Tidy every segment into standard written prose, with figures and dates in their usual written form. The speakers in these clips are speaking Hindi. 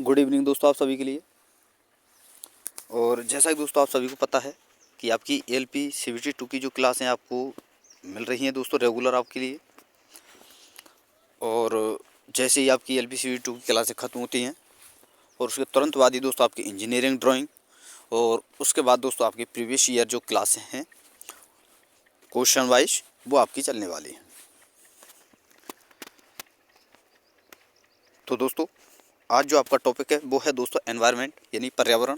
गुड इवनिंग दोस्तों आप सभी के लिए। और जैसा कि दोस्तों आप सभी को पता है कि आपकी एलपी सीवीटी 2 की जो क्लासें आपको मिल रही हैं दोस्तों रेगुलर आपके लिए। और जैसे ही आपकी एलपी सीवीटी 2 की क्लासें ख़त्म होती हैं और उसके तुरंत बाद ही दोस्तों आपकी इंजीनियरिंग ड्राइंग और उसके बाद दोस्तों आपकी प्रीवियस ईयर जो क्लासें हैं क्वेश्चन वाइज वो आपकी चलने वाली हैं। तो दोस्तों आज जो आपका टॉपिक है वो है दोस्तों एनवायरनमेंट यानी पर्यावरण।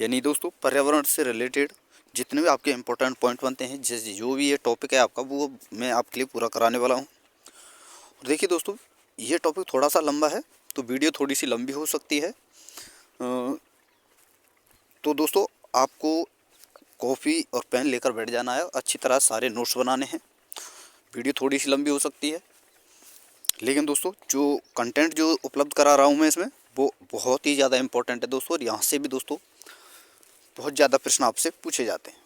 यानी दोस्तों पर्यावरण से रिलेटेड जितने भी आपके इंपॉर्टेंट पॉइंट बनते हैं, जैसे जो भी ये टॉपिक है आपका वो मैं आपके लिए पूरा कराने वाला हूँ। देखिए दोस्तों ये टॉपिक थोड़ा सा लंबा है तो वीडियो थोड़ी सी लंबी हो सकती है। तो दोस्तों आपको कॉफ़ी और पेन लेकर बैठ जाना है, अच्छी तरह सारे नोट्स बनाने हैं। वीडियो थोड़ी सी लंबी हो सकती है लेकिन दोस्तों जो कंटेंट जो उपलब्ध करा रहा हूँ मैं इसमें वो बहुत ही ज़्यादा इंपॉर्टेंट है दोस्तों। और यहाँ से भी दोस्तों बहुत ज़्यादा प्रश्न आपसे पूछे जाते हैं।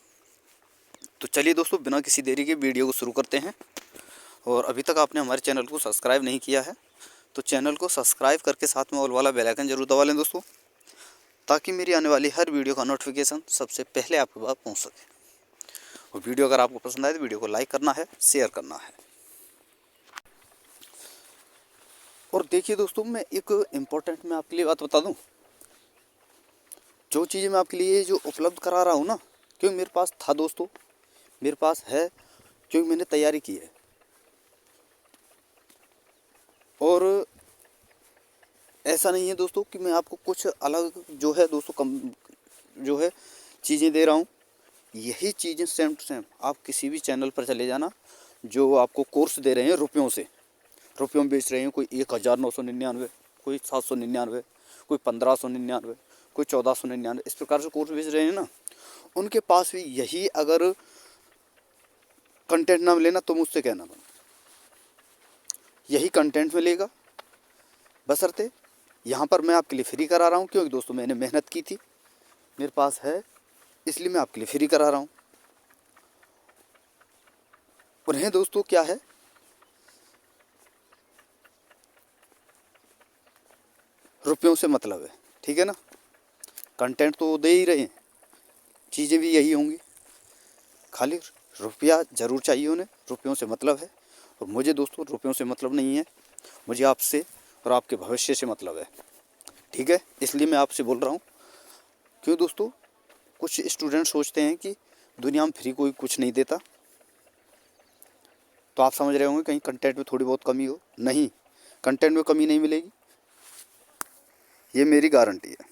तो चलिए दोस्तों बिना किसी देरी के वीडियो को शुरू करते हैं। और अभी तक आपने हमारे चैनल को सब्सक्राइब नहीं किया है तो चैनल को सब्सक्राइब करके साथ में ऑल वाला बेल आइकन जरूर दबा लें दोस्तों, ताकि मेरी आने वाली हर वीडियो का नोटिफिकेशन सबसे पहले आपके पास पहुँच सके। और वीडियो अगर आपको पसंद आए तो वीडियो को लाइक करना है, शेयर करना है। और देखिए दोस्तों मैं एक इम्पोर्टेंट मैं आपके लिए बात बता दूं, जो चीज़ें मैं आपके लिए जो उपलब्ध करा रहा हूँ ना, क्योंकि मेरे पास था दोस्तों, मेरे पास है क्योंकि मैंने तैयारी की है। और ऐसा नहीं है दोस्तों कि मैं आपको कुछ अलग जो है दोस्तों कम जो है चीज़ें दे रहा हूँ। यही चीज़ें सेम टू सेम आप किसी भी चैनल पर चले जाना जो आपको कोर्स दे रहे हैं रुपयों में बेच रहे हैं। कोई 1999, कोई 799, कोई 1599, कोई 1499, इस प्रकार से कोर्स बेच रहे हैं ना, उनके पास भी यही अगर कंटेंट ना मिले ना तो मुझसे कहना बना, यही कंटेंट मिलेगा। बशर्ते यहाँ पर मैं आपके लिए फ्री करा रहा हूँ, क्योंकि दोस्तों मैंने मेहनत की थी, मेरे पास है, इसलिए मैं आपके लिए फ्री करा रहा हूँ। उन्हें दोस्तों क्या है, रुपयों से मतलब है, ठीक है ना। कंटेंट तो दे ही रहे हैं, चीज़ें भी यही होंगी, खाली रुपया ज़रूर चाहिए उन्हें, रुपयों से मतलब है। और मुझे दोस्तों रुपयों से मतलब नहीं है, मुझे आपसे और आपके भविष्य से मतलब है, ठीक है। इसलिए मैं आपसे बोल रहा हूँ। क्यों दोस्तों कुछ स्टूडेंट सोचते हैं कि दुनिया में फ्री कोई कुछ नहीं देता, तो आप समझ रहे होंगे कहीं कंटेंट में थोड़ी बहुत कमी हो। नहीं, कंटेंट में कमी नहीं मिलेगी, ये मेरी गारंटी है।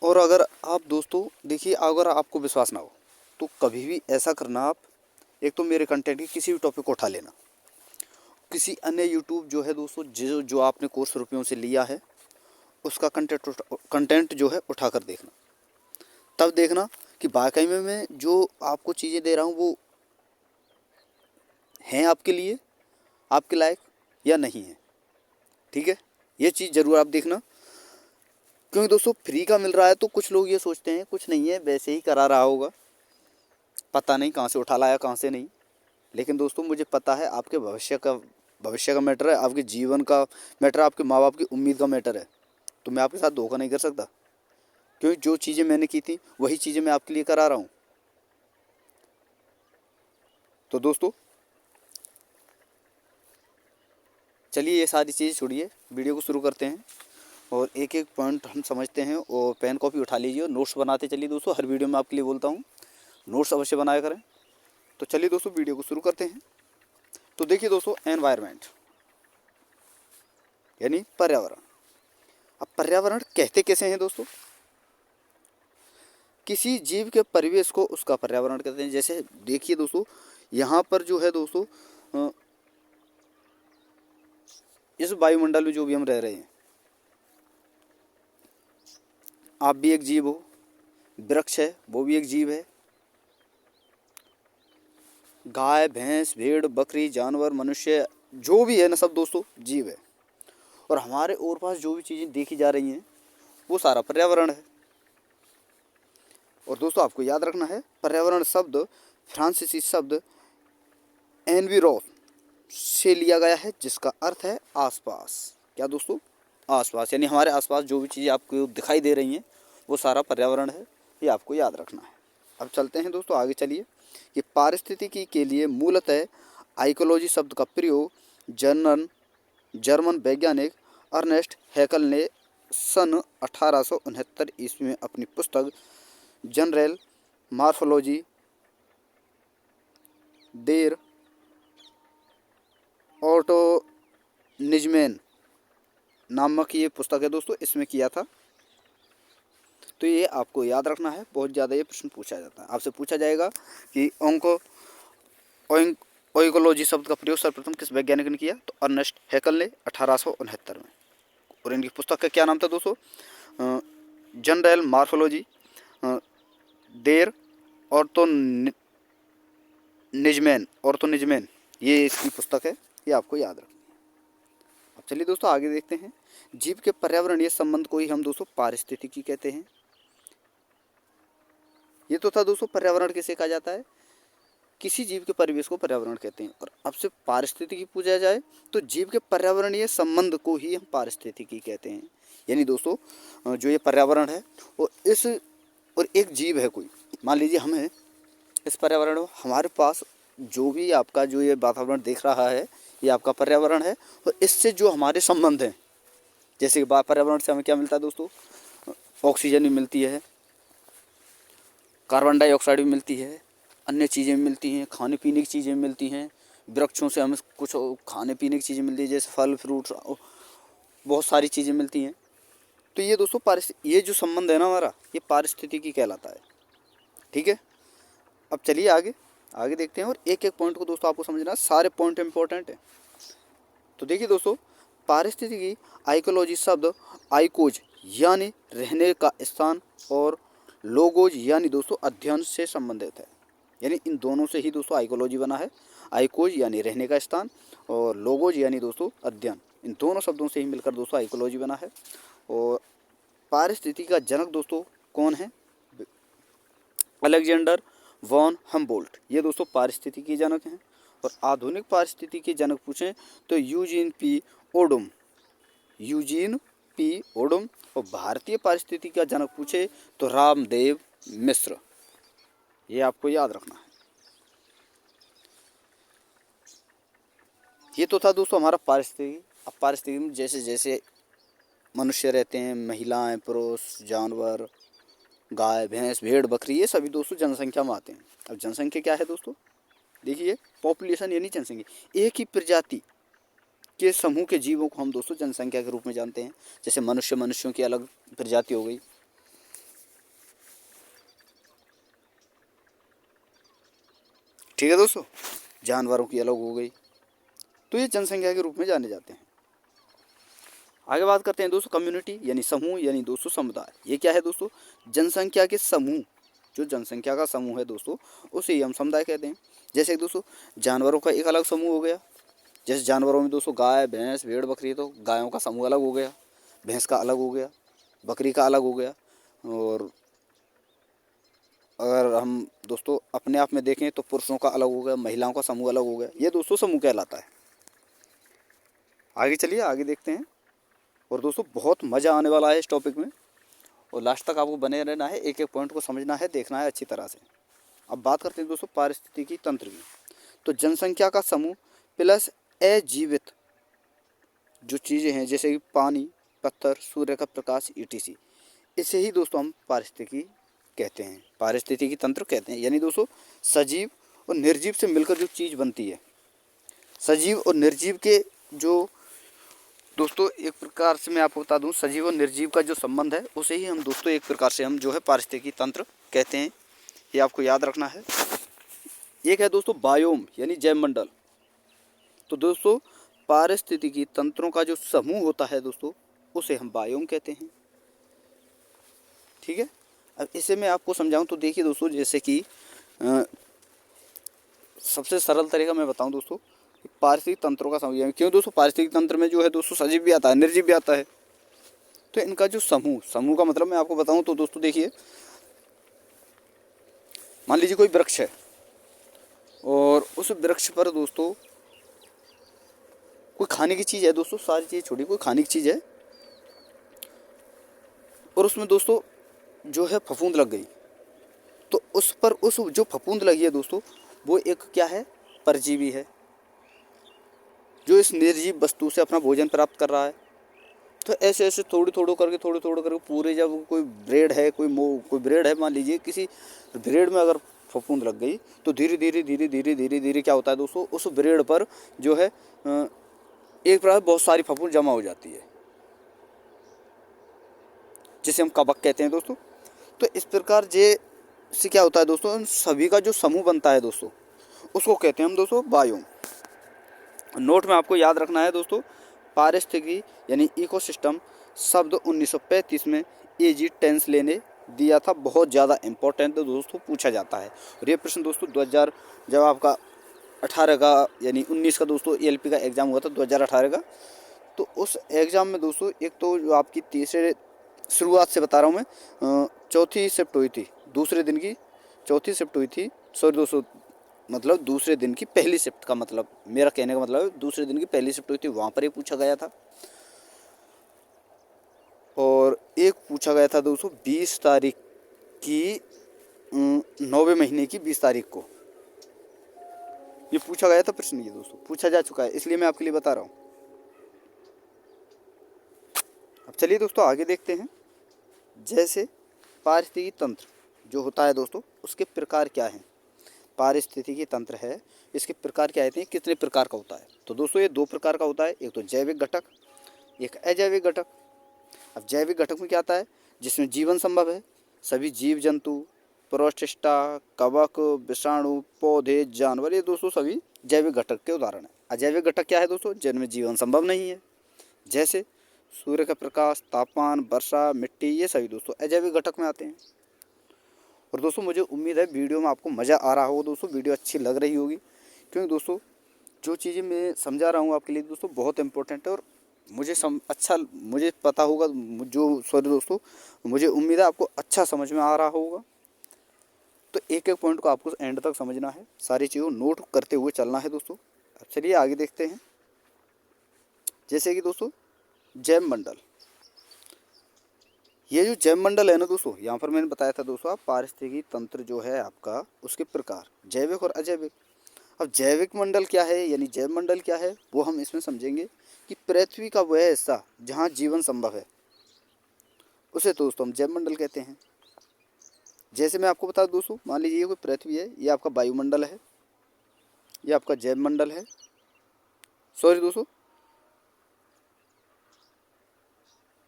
और अगर आप दोस्तों देखिए, अगर आपको विश्वास ना हो तो कभी भी ऐसा करना, आप एक तो मेरे कंटेंट की किसी भी टॉपिक को उठा लेना, किसी अन्य यूट्यूब जो है दोस्तों जो जो आपने कोर्स रुपयों से लिया है उसका कंटेंट जो है उठा कर देखना। तब देखना कि वाकई में मैं जो आपको चीज़ें दे रहा हूँ वो हैं आपके लिए, आपके लायक या नहीं है, ठीक है। ये चीज़ ज़रूर आप देखना, क्योंकि दोस्तों फ्री का मिल रहा है तो कुछ लोग ये सोचते हैं कुछ नहीं है, वैसे ही करा रहा होगा, पता नहीं कहाँ से उठा लाया कहाँ से नहीं। लेकिन दोस्तों मुझे पता है आपके भविष्य का मैटर है, आपके जीवन का मैटर है, आपके माँ बाप की उम्मीद का मैटर है। तो मैं आपके साथ धोखा नहीं कर सकता, क्योंकि जो चीज़ें मैंने की थी वही चीज़ें मैं आपके लिए करा रहा हूँ। तो दोस्तों चलिए ये सारी चीज़ें छोड़िए, वीडियो को शुरू करते हैं और एक एक पॉइंट हम समझते हैं। और पेन कॉपी उठा लीजिए और नोट्स बनाते चलिए दोस्तों, हर वीडियो में आपके लिए बोलता हूँ नोट्स अवश्य बनाया करें। तो चलिए दोस्तों वीडियो को शुरू करते हैं। तो देखिए दोस्तों एनवायरनमेंट यानी पर्यावरण। अब पर्यावरण कहते कैसे हैं दोस्तों, किसी जीव के परिवेश को उसका पर्यावरण कहते हैं। जैसे देखिए दोस्तों यहाँ पर जो है दोस्तों इस वायुमंडल में जो भी हम रह रहे हैं, आप भी एक जीव हो, वृक्ष है वो भी एक जीव है, गाय भैंस भेड़ बकरी जानवर मनुष्य जो भी है ना सब दोस्तों जीव है। और हमारे और पास जो भी चीज़ें देखी जा रही हैं वो सारा पर्यावरण है। और दोस्तों आपको याद रखना है पर्यावरण शब्द फ्रांसीसी शब्द एनविरो से लिया गया है, जिसका अर्थ है आसपास। क्या दोस्तों? आसपास, यानी हमारे आसपास जो भी चीज़ें आपको दिखाई दे रही हैं वो सारा पर्यावरण है, ये आपको याद रखना है। अब चलते हैं दोस्तों आगे, चलिए। कि पारिस्थितिकी के लिए मूलतः आइकोलॉजी शब्द का प्रयोग जर्मन वैज्ञानिक अर्नेस्ट हैकल ने सन 1869 ईस्वी में अपनी पुस्तक जनरल मॉर्फोलॉजी देर ऑर्गेनिज्मेन नामक ये पुस्तक है दोस्तों, इसमें किया था। तो ये आपको याद रखना है, बहुत ज़्यादा ये प्रश्न पूछा जाता है। आपसे पूछा जाएगा कि ओइकोलॉजी शब्द का प्रयोग सर्वप्रथम किस वैज्ञानिक ने किया, तो अर्नेस्ट हैकल ने 1869 में। और इनकी पुस्तक का क्या नाम था दोस्तों? जनरल मॉर्फोलॉजी देर ऑर्थोनिज्मेन, ये इसकी पुस्तक है, ये आपको याद रखना है। अब चलिए दोस्तों आगे देखते हैं। जीव के पर्यावरणीय संबंध को ही हम दोस्तों पारिस्थितिकी कहते हैं। ये तो था दोस्तों पर्यावरण किसे कहा जाता है, किसी जीव के परिवेश को पर्यावरण कहते हैं। और अब से पारिस्थितिकी पूछा जाए तो जीव के पर्यावरणीय संबंध को ही हम पारिस्थितिकी कहते हैं। यानी दोस्तों जो ये पर्यावरण है वो और एक जीव है कोई, मान लीजिए हम हैं इस पर्यावरण में, हमारे पास जो भी आपका जो ये वातावरण देख रहा है ये आपका पर्यावरण है। और इससे जो हमारे संबंध हैं, जैसे कि पर्यावरण से हमें क्या मिलता है दोस्तों? ऑक्सीजन भी मिलती है, कार्बन डाइऑक्साइड भी मिलती है, अन्य चीज़ें मिलती हैं, खाने पीने की चीज़ें मिलती हैं, वृक्षों से हमें कुछ खाने पीने की चीज़ें मिलती है, जैसे फल फ्रूट, बहुत सारी चीज़ें मिलती हैं। तो ये दोस्तों ये जो संबंध है ना हमारा, ये पारिस्थितिकी कहलाता है। ठीक है, अब चलिए आगे देखते हैं। और एक एक पॉइंट को दोस्तों आपको समझना है, सारे पॉइंट इंपॉर्टेंट है। तो देखिए दोस्तों, पारिस्थितिकी आइकोलॉजी शब्द आइकोज यानी रहने का स्थान और लोगोज यानी दोस्तों अध्ययन से संबंधित है। यानी इन दोनों से ही दोस्तों आइकोलॉजी बना है। आइकोज यानी रहने का स्थान और लोगोज यानी दोस्तों अध्ययन, इन दोनों शब्दों से ही मिलकर दोस्तों आइकोलॉजी बना है। और पारिस्थितिकी का जनक दोस्तों कौन है? अलेक्जेंडर वॉन हम्बोल्ट, ये दोस्तों पारिस्थितिकी जनक हैं। और आधुनिक पारिस्थितिकी जनक पूछें तो यूजीन पी ओडम। और भारतीय पारिस्थितिकी का जनक पूछे तो रामदेव मिश्र, ये आपको याद रखना है। ये तो था दोस्तों हमारा पारिस्थितिकी। अब पारिस्थितिकी में जैसे जैसे मनुष्य रहते हैं, महिलाएं, पुरुष, जानवर, गाय, भैंस, भेड़, बकरी, ये सभी दोस्तों जनसंख्या में आते हैं। अब जनसंख्या क्या है दोस्तों? देखिए, पॉपुलेशन यानी जनसंख्या, एक ही प्रजाति के समूह के जीवों को हम दोस्तों जनसंख्या के रूप में जानते हैं। जैसे मनुष्यों की अलग प्रजाति हो गई, ठीक है दोस्तों, जानवरों की अलग हो गई, तो ये जनसंख्या के रूप में जाने जाते हैं। आगे बात करते हैं दोस्तों कम्युनिटी यानी समूह यानी दोस्तों समुदाय। ये क्या है दोस्तों? जनसंख्या के समूह, जो जनसंख्या का समूह है दोस्तों उसे ही हम समुदाय कहते हैं। जैसे दोस्तों जानवरों का एक अलग समूह हो गया, जैसे जानवरों में दोस्तों गाय, भैंस, भेड़, बकरी, तो गायों का समूह अलग हो गया, भैंस का अलग हो गया, बकरी का अलग हो गया। और अगर हम दोस्तों अपने आप में देखें तो पुरुषों का अलग हो गया, महिलाओं का समूह अलग हो गया, ये दोस्तों समूह कहलाता है। आगे चलिए आगे देखते हैं। और दोस्तों बहुत मज़ा आने वाला है इस टॉपिक में, और लास्ट तक आपको बने रहना है, एक एक पॉइंट को समझना है, देखना है अच्छी तरह से। अब बात करते हैं दोस्तों पारिस्थितिकी तंत्र की। तो जनसंख्या का समूह प्लस अजीवित जो चीज़ें हैं, जैसे कि पानी, पत्थर, सूर्य का प्रकाश, ETC, इसे ही दोस्तों हम पारिस्थितिकी कहते हैं, पारिस्थितिकी तंत्र कहते हैं। यानी दोस्तों सजीव और निर्जीव से मिलकर जो चीज़ बनती है, सजीव और निर्जीव के जो दोस्तों एक प्रकार से मैं आपको बता दूं, सजीव और निर्जीव का जो संबंध है उसे ही हम दोस्तों एक प्रकार से हम जो है पारिस्थितिकी तंत्र कहते हैं। ये आपको याद रखना है। एक है दोस्तों बायोम यानी जैवमंडल। तो दोस्तों पारिस्थितिकी तंत्रों का जो समूह होता है दोस्तों उसे हम बायोम कहते हैं। ठीक है, अब इसे मैं आपको समझाऊं तो देखिए दोस्तों, जैसे कि सबसे सरल तरीका मैं बताऊं दोस्तों, पारिस्थितिक तंत्रों का समझ। क्यों दोस्तों? पारिस्थितिक तंत्र में जो है दोस्तों सजीव भी आता है, निर्जीव भी आता है। तो इनका जो समूह का मतलब मैं आपको बताऊं तो दोस्तों देखिए, मान लीजिए कोई वृक्ष है और उस वृक्ष पर दोस्तों कोई खाने की चीज़ है दोस्तों, सारी चीज़ छोड़ी, कोई खाने की चीज़ है और उसमें दोस्तों जो है फफूंद लग गई, तो उस पर उस जो फफूंद लगी है दोस्तों, वो एक क्या है, परजीवी है, जो इस निर्जीव वस्तु से अपना भोजन प्राप्त कर रहा है। तो ऐसे ऐसे थोड़ी थोड़ी करके पूरे, जब कोई ब्रेड है, कोई ब्रेड है मान लीजिए, किसी ब्रेड में अगर फफूंद लग गई तो धीरे धीरे धीरे धीरे धीरे धीरे क्या होता है दोस्तों, उस ब्रेड पर जो है एक प्रकार बहुत सारी फफूंद जमा हो जाती है, जिसे हम कवक कहते हैं दोस्तों। तो इस प्रकार जे से क्या होता है दोस्तों, उन सभी का जो समूह बनता है दोस्तों, उसको कहते हैं हम दोस्तों बायोम। नोट में आपको याद रखना है दोस्तों, पारिस्थितिकी यानी इकोसिस्टम शब्द 1935 में एजी टेंस लेने दिया था, बहुत ज़्यादा इम्पोर्टेंट दोस्तों पूछा जाता है। और ये प्रश्न दोस्तों 2000 जब आपका 18 का यानी 19 का दोस्तों एएलपी का एग्ज़ाम हुआ था 2018 का, तो उस एग्ज़ाम में दोस्तों एक तो जो आपकी तीसरे शुरुआत से बता रहा हूँ मैं, चौथी शिफ्ट हुई थी, दूसरे दिन की चौथी शिफ्ट हुई थी, सॉरी दोस्तों, मतलब दूसरे दिन की पहली शिफ्ट का मतलब, मेरा कहने का मतलब है दूसरे दिन की पहली शिफ्ट हुई थी, वहाँ पर ही पूछा गया था। और एक पूछा गया था दोस्तों 20 तारीख की 9वें महीने की 20 तारीख को, ये पूछा गया था प्रश्न, ये दोस्तों पूछा जा चुका है, इसलिए मैं आपके लिए बता रहा हूँ। अब चलिए दोस्तों आगे देखते हैं। जैसे पारिस्थितिकी तंत्र जो होता है दोस्तों, उसके प्रकार क्या हैं। पारिस्थितिकी तंत्र है, इसके प्रकार क्या कहते हैं, कितने प्रकार का होता है। तो दोस्तों ये दो प्रकार का होता है, एक तो जैविक घटक, एक अजैविक घटक। अब जैविक घटक में क्या आता है, जिसमें जीवन संभव है, सभी जीव जंतु, प्रोटिस्टा, कवक, विषाणु, पौधे, जानवर, ये दोस्तों सभी जैविक घटक के उदाहरण हैं। अजैविक घटक क्या है दोस्तों, जिनमें जीवन संभव नहीं है, जैसे सूर्य का प्रकाश, तापमान, वर्षा, मिट्टी, ये सभी दोस्तों अजैविक घटक में आते हैं। और दोस्तों मुझे उम्मीद है वीडियो में आपको मज़ा आ रहा होगा दोस्तों, वीडियो अच्छी लग रही होगी, क्योंकि दोस्तों जो चीज़ें मैं समझा रहा हूँ आपके लिए दोस्तों बहुत इंपॉर्टेंट है, और मुझे पता होगा, दोस्तों मुझे उम्मीद है आपको अच्छा समझ में आ रहा होगा। तो एक एक पॉइंट को आपको एंड तक समझना है, सारी चीज़ों नोट करते हुए चलना है दोस्तों। अब चलिए आगे देखते हैं। जैसे कि दोस्तों जैव मंडल, ये जो जैव मंडल है ना दोस्तों, यहाँ पर मैंने बताया था दोस्तों, आप पारिस्थितिकी तंत्र जो है आपका, उसके प्रकार जैविक और अजैविक। अब जैविक मंडल क्या है यानी जैव मंडल क्या है, वो हम इसमें समझेंगे कि पृथ्वी का वह हिस्सा जहाँ जीवन संभव है, उसे दोस्तों हम जैव मंडल कहते हैं। जैसे मैं आपको बता दूं दोस्तों, मान लीजिए ये कोई पृथ्वी है, ये आपका वायुमंडल है, ये आपका जैव मंडल है, सॉरी दोस्तों,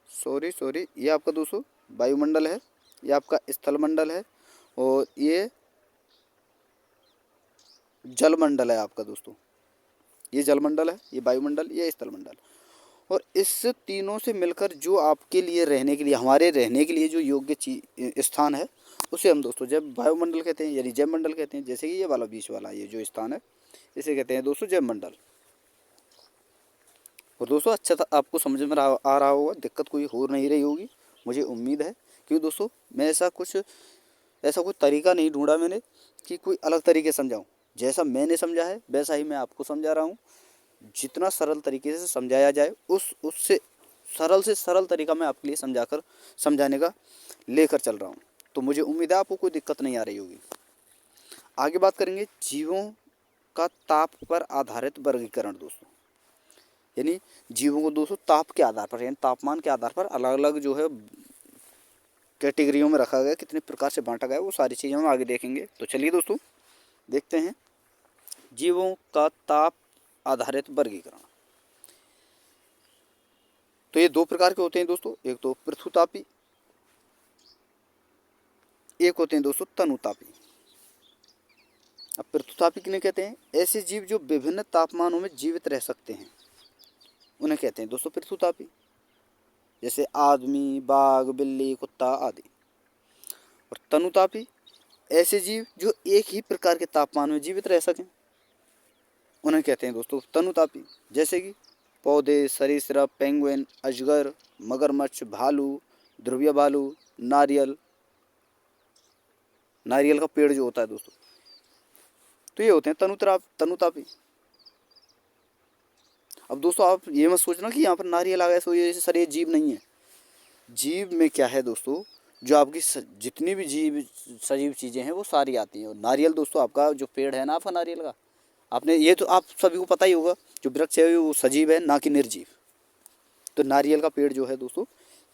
सॉरी ये आपका दोस्तों वायुमंडल है, ये आपका स्थल मंडल है, और ये जल मंडल है आपका दोस्तों, ये जल मंडल है, ये वायुमंडल, ये स्थल मंडल। और इस तीनों से मिलकर जो आपके लिए रहने के लिए, हमारे रहने के लिए जो योग्य स्थान है, उसे हम दोस्तों जैव वायुमंडल कहते हैं, यानी जैव मंडल कहते हैं। जैसे कि ये वाला बीच वाला ये जो स्थान है, इसे कहते हैं दोस्तों जैव मंडल। और दोस्तों अच्छा था, आपको समझ में आ रहा होगा, दिक्कत कोई हो नहीं रही होगी, मुझे उम्मीद है। क्योंकि दोस्तों मैं ऐसा कोई तरीका नहीं ढूंढा मैंने कि कोई अलग तरीके समझाऊँ, जैसा मैंने समझा है वैसा ही मैं आपको समझा रहा हूँ। जितना सरल तरीके से समझाया जाए उससे सरल से सरल तरीका मैं आपके लिए समझाने का लेकर चल रहा हूँ। तो मुझे उम्मीद है आपको कोई दिक्कत नहीं आ रही होगी। आगे बात करेंगे जीवों का ताप पर आधारित वर्गीकरण दोस्तों, यानी जीवों को दोस्तों ताप के आधार पर यानी तापमान के आधार पर अलग अलग जो है कैटेगरियों में रखा गया, कितने प्रकार से बांटा गया, वो सारी चीज़ें हम आगे देखेंगे। तो चलिए दोस्तों देखते हैं जीवों का ताप आधारित वर्गीकरण। तो ये दो प्रकार के होते हैं दोस्तों, एक तो पृथुतापी, एक होते हैं दोस्तों तनुतापी। अब पृथुतापी किन्हें कहते हैं, ऐसे जीव जो विभिन्न तापमानों में जीवित रह सकते हैं, उन्हें कहते हैं दोस्तों पृथुतापी, जैसे आदमी, बाघ, बिल्ली, कुत्ता आदि। और तनुतापी, ऐसे जीव जो एक ही प्रकार के तापमान में जीवित रह सकें, उन्हें कहते हैं दोस्तों तनुतापी, जैसे कि पौधे, सरीसृप, पेंगुइन, अजगर, मगरमच्छ, भालू, ध्रुवीय भालू, नारियल का पेड़ जो होता है दोस्तों, तो ये होते हैं तनुतापी। अब अब दोस्तों आप ये मत सोचना कि यहाँ पर नारियल आ गया सो ये सर ये जीव नहीं है। जीव में क्या है दोस्तों, जो आपकी जितनी भी जीव सजीव चीज़ें हैं वो सारी आती हैं। और नारियल दोस्तों आपका जो पेड़ है ना आपका नारियल का, आपने ये तो आप सभी को पता ही होगा, जो वृक्ष है वो सजीव है ना कि निर्जीव। तो नारियल का पेड़ जो है दोस्तों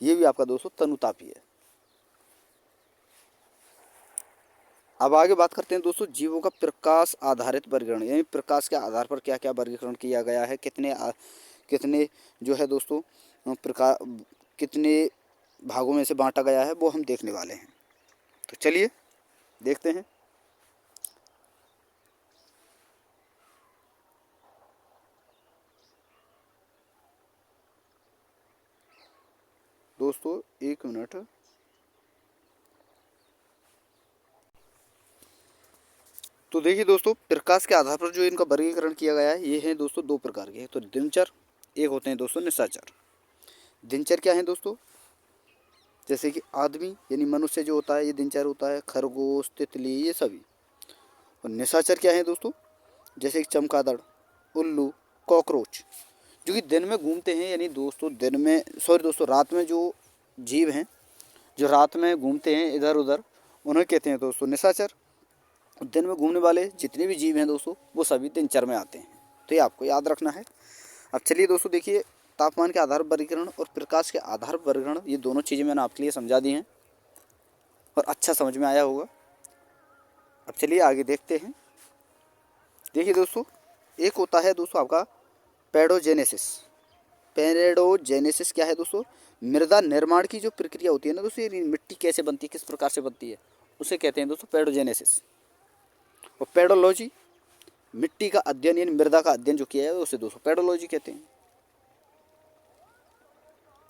ये भी आपका दोस्तों तनुतापी है। अब आगे बात करते हैं दोस्तों जीवों का प्रकाश आधारित वर्गीकरण, यानी प्रकाश के आधार पर क्या क्या वर्गीकरण किया गया है, कितने जो है दोस्तों प्रकार कितने भागों में से बांटा गया है वो हम देखने वाले हैं। तो चलिए देखते हैं। दोस्तों एक मिनट, तो देखिए दोस्तों प्रकाश के आधार पर जो इनका वर्गीकरण किया गया है ये है दोस्तों दो प्रकार के, तो दिनचर, एक होते हैं दोस्तों निशाचर। दिनचर क्या है दोस्तों, जैसे कि आदमी यानी मनुष्य जो होता है ये दिनचर होता है, खरगोश, तितली, ये सभी। और निशाचर क्या है दोस्तों, जैसे कि चमगादड़, उल्लू, कॉकरोच, जो कि दिन में घूमते हैं, यानी दोस्तों दिन में दोस्तों रात में जो जीव हैं जो रात में घूमते हैं इधर उधर, उन्हें कहते हैं दोस्तों निशाचर। दिन में घूमने वाले जितने भी जीव हैं दोस्तों वो सभी दिनचर में आते हैं, तो ये आपको याद रखना है। अब चलिए दोस्तों देखिए, तापमान के आधार वर्गीकरण और प्रकाश के आधार वर्गीकरण, ये दोनों चीज़ें मैंने आपके लिए समझा दी हैं और अच्छा समझ में आया होगा। अब चलिए आगे देखते हैं। देखिए दोस्तों एक होता है दोस्तों आपका पेडोजेनेसिस। पेडोजेनेसिस क्या है दोस्तों, मृदा निर्माण की जो प्रक्रिया होती है ना दोस्तों, ये मिट्टी कैसे बनती है, किस प्रकार से बनती है, उसे कहते हैं दोस्तों पेडोजेनेसिस। और पेडोलॉजी, मिट्टी का अध्ययन यानी मृदा का अध्ययन जो किया है उसे दोस्तों पेडोलॉजी कहते हैं।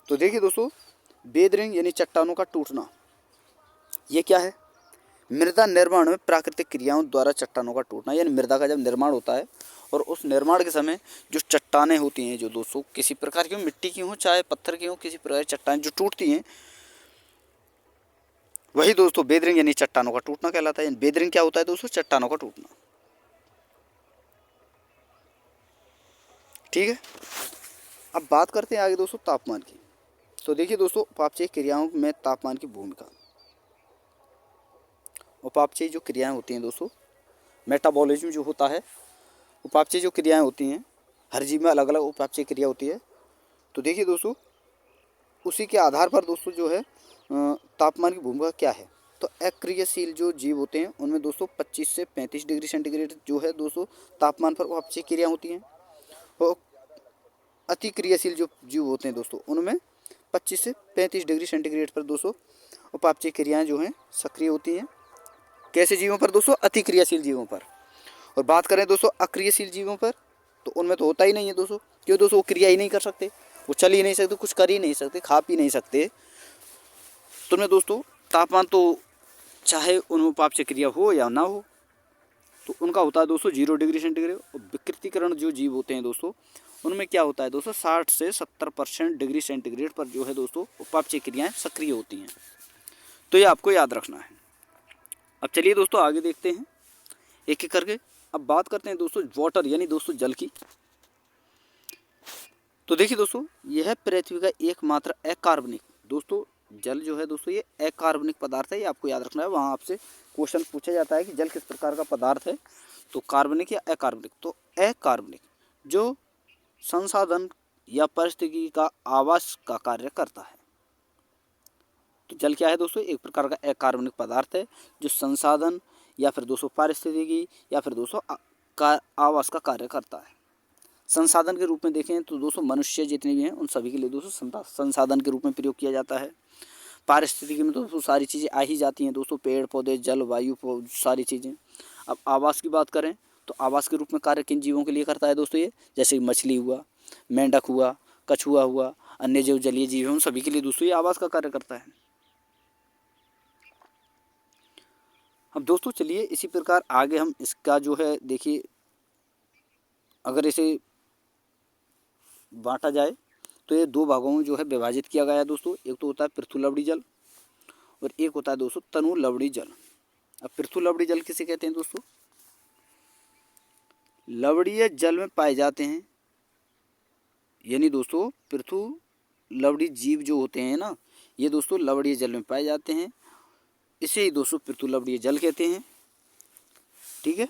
तो देखिए दोस्तों वेदरिंग यानी चट्टानों का टूटना, ये क्या है, मृदा निर्माण में प्राकृतिक क्रियाओं द्वारा चट्टानों का टूटना, यानी मृदा का जब निर्माण होता है और उस निर्माण के समय जो चट्टानें होती हैं जो दोस्तों किसी प्रकार की हो, मिट्टी की हो चाहे पत्थर की हो, किसी प्रकार की चट्टानें जो टूटती हैं, वही दोस्तों वेदरिंग यानी चट्टानों का टूटना कहलाता है। वेदरिंग क्या होता है दोस्तों, चट्टानों का टूटना। ठीक है, अब बात करते हैं आगे दोस्तों तापमान की। तो देखिए दोस्तों उपापचयी क्रियाओं में तापमान की भूमिका। उपापचयी जो क्रियाएं होती हैं दोस्तों, मेटाबॉलिज्म जो होता है, उपापचयी जो क्रियाएं होती हैं, हर जीव में अलग अलग उपापचयी क्रिया होती है। तो देखिए दोस्तों उसी के आधार पर दोस्तों जो है तापमान की भूमिका क्या है। तो अक्रियशील जो जीव होते हैं उनमें दोस्तों 25 से 35 डिग्री सेंटीग्रेड जो है दोस्तों तापमान पर उपापचयी क्रिया होती हैं। और अतिक्रियाशील जो जीव होते हैं दोस्तों उनमें 25 से 35 डिग्री सेंटीग्रेड पर दोस्तों उपापचयी क्रियाएं जो हैं सक्रिय होती हैं। कैसे जीवों पर दोस्तों, अतिक्रियाशील जीवों पर। और बात करें दोस्तों अक्रियाशील जीवों पर, तो उनमें तो होता ही नहीं है दोस्तों, क्यों दोस्तों, वो क्रिया ही नहीं कर सकते, वो चल ही नहीं सकते, कुछ कर ही नहीं सकते, खा पी नहीं सकते। तो उनमें दोस्तों तापमान तो चाहे उनमें उपापचयी क्रिया हो या ना हो तो उनका होता है दोस्तों 0 डिग्री सेंटीग्रेड। और विकृतीकरण जो जीव होते हैं दोस्तों उनमें क्या होता है दोस्तों 60 से 70% डिग्री सेंटीग्रेड पर जो है दोस्तों उपापचयी क्रियाएं सक्रिय होती हैं। तो ये आपको याद रखना है। अब चलिए दोस्तों आगे देखते हैं एक एक करके। अब बात करते हैं दोस्तों वाटर यानी दोस्तों जल की। तो देखिए दोस्तों यह पृथ्वी का एकमात्र अकार्बनिक, दोस्तों जल जो है दोस्तों ये अकार्बनिक पदार्थ है, ये आपको याद रखना है। वहाँ आपसे क्वेश्चन पूछा जाता है कि जल किस प्रकार का पदार्थ है, तो कार्बनिक या अकार्बनिक। तो अकार्बनिक जो संसाधन या परिस्थिति का आवास का कार्य करता है। तो जल क्या है दोस्तों, एक प्रकार का अकार्बनिक पदार्थ है जो संसाधन या फिर दोस्तों पारिस्थितिकी या फिर दोस्तों का आवास का कार्य करता है। संसाधन के रूप में देखें तो दोस्तों मनुष्य जितने भी हैं उन सभी के लिए दोस्तों संसाधन के रूप में प्रयोग किया जाता है। पारिस्थितिकी में दोस्तों सारी चीज़ें आ ही जाती हैं दोस्तों, पेड़ पौधे, जल, वायु, सारी चीज़ें। अब आवास की बात करें तो आवास के रूप में कार्य किन जीवों के लिए करता है दोस्तों ये, जैसे मछली हुआ, मेंढक हुआ, कछुआ हुआ, अन्य जो जलीय जीव हैं उन सभी के लिए दोस्तों ये आवास का कार्य करता है। अब दोस्तों चलिए इसी प्रकार आगे हम इसका जो है देखिए, अगर इसे बांटा जाए तो ये दो भागों में जो है विभाजित किया गया है दोस्तों। एक तो होता है पृथु लवड़ी जल और एक होता है दोस्तों तनु लवड़ी जल। अब पृथु लवड़ी जल किसे कहते हैं दोस्तों, लवड़ीय जल में पाए जाते हैं यानी दोस्तों पृथु लवणीय जीव जो होते हैं ना, ये दोस्तों लवणीय जल में पाए जाते हैं। इसे ही दोस्तों पृथु लवणीय जल कहते हैं। ठीक है।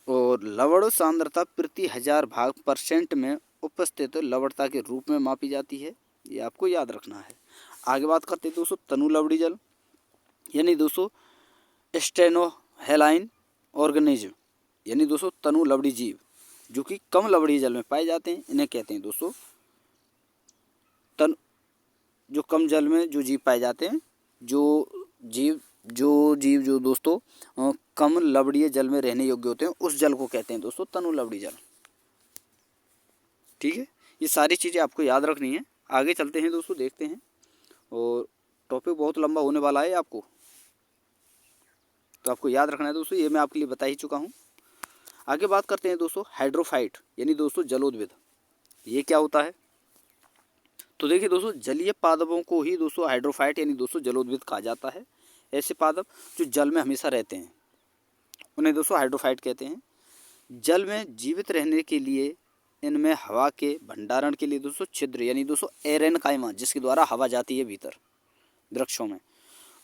और लवण सांद्रता प्रति 1000 भाग % में उपस्थित लवणता के रूप में मापी जाती है। ये आपको याद रखना है। आगे बात करते हैं दोस्तों तनु लवणीय जल, यानी दोस्तों स्टेनोहेलाइन ऑर्गेनिज्म, यानी दोस्तों तनु लवणीय जीव जो कि कम लवणीय जल में पाए जाते हैं, इन्हें कहते हैं दोस्तों जो कम जल में जो जीव पाए जाते हैं, जो जीव जो दोस्तों कम लवणीय जल में रहने योग्य होते हैं, उस जल को कहते हैं दोस्तों तनु लवणीय जल। ठीक है। ये सारी चीज़ें आपको याद रखनी है। आगे चलते हैं दोस्तों, देखते हैं। और टॉपिक बहुत लंबा होने वाला है आपको, तो आपको याद रखना है दोस्तों। ये मैं आपके लिए बता ही चुका हूँ। आगे बात करते हैं दोस्तों हाइड्रोफाइट, यानी दोस्तों जलोद्भिद। ये क्या होता है? तो देखिए दोस्तों, जलीय पादपों को ही दोस्तों हाइड्रोफाइट यानी दोस्तों जलोद्भिद कहा जाता है। ऐसे पादप जो जल में हमेशा रहते हैं उन्हें दोस्तों हाइड्रोफाइट कहते हैं। जल में जीवित रहने के लिए इनमें हवा के भंडारण के लिए दोस्तों छिद्र यानी दोस्तों एरेनकाइमा, जिसके द्वारा हवा जाती है भीतर वृक्षों में,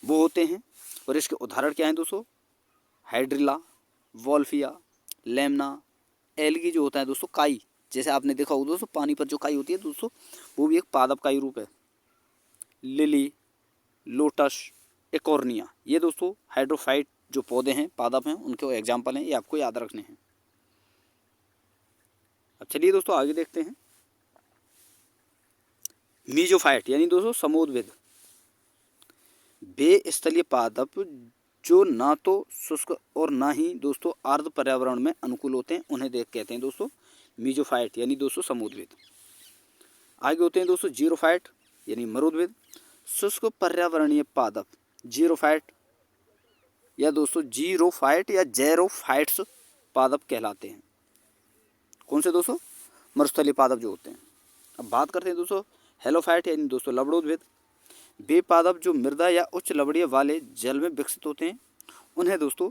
वो होते हैं। और इसके उदाहरण क्या हैं दोस्तों? हाइड्रिला, वॉल्फिया, लेमना, एल्गी जो होता है दोस्तों काई, जैसे आपने देखा होगा दोस्तों पानी पर जो काई होती है दोस्तों, वो भी एक पादप का ही रूप है। लिली, लोटस, एकॉर्निया, ये दोस्तों हाइड्रोफाइट जो पौधे हैं, पादप हैं, उनके एग्जाम्पल हैं। ये आपको याद रखने हैं। अब चलिए दोस्तों आगे देखते हैं। मीजोफाइट यानी दोस्तों समोद्भिद, वे स्थलीय पादप जो ना तो शुष्क और ना ही दोस्तों आर्द्र पर्यावरण में अनुकूल होते हैं, उन्हें कहते हैं दोस्तों मीजोफाइट यानी दोस्तों समोद्भिद। आगे होते हैं दोस्तों जीरोफाइट यानी मरुद्भिद, शुष्क पर्यावरणीय पादप जीरोफाइट या दोस्तों जीरोफाइट या जेरोफाइट्स पादप कहलाते हैं। कौन से दोस्तों? मरुस्थलीय पादप जो होते हैं। अब बात करते हैं दोस्तों हेलोफाइट यानी दोस्तों लवणोद्भिद, वे पादप जो मृदा या उच्च लवणीय वाले जल में विकसित होते हैं, उन्हें दोस्तों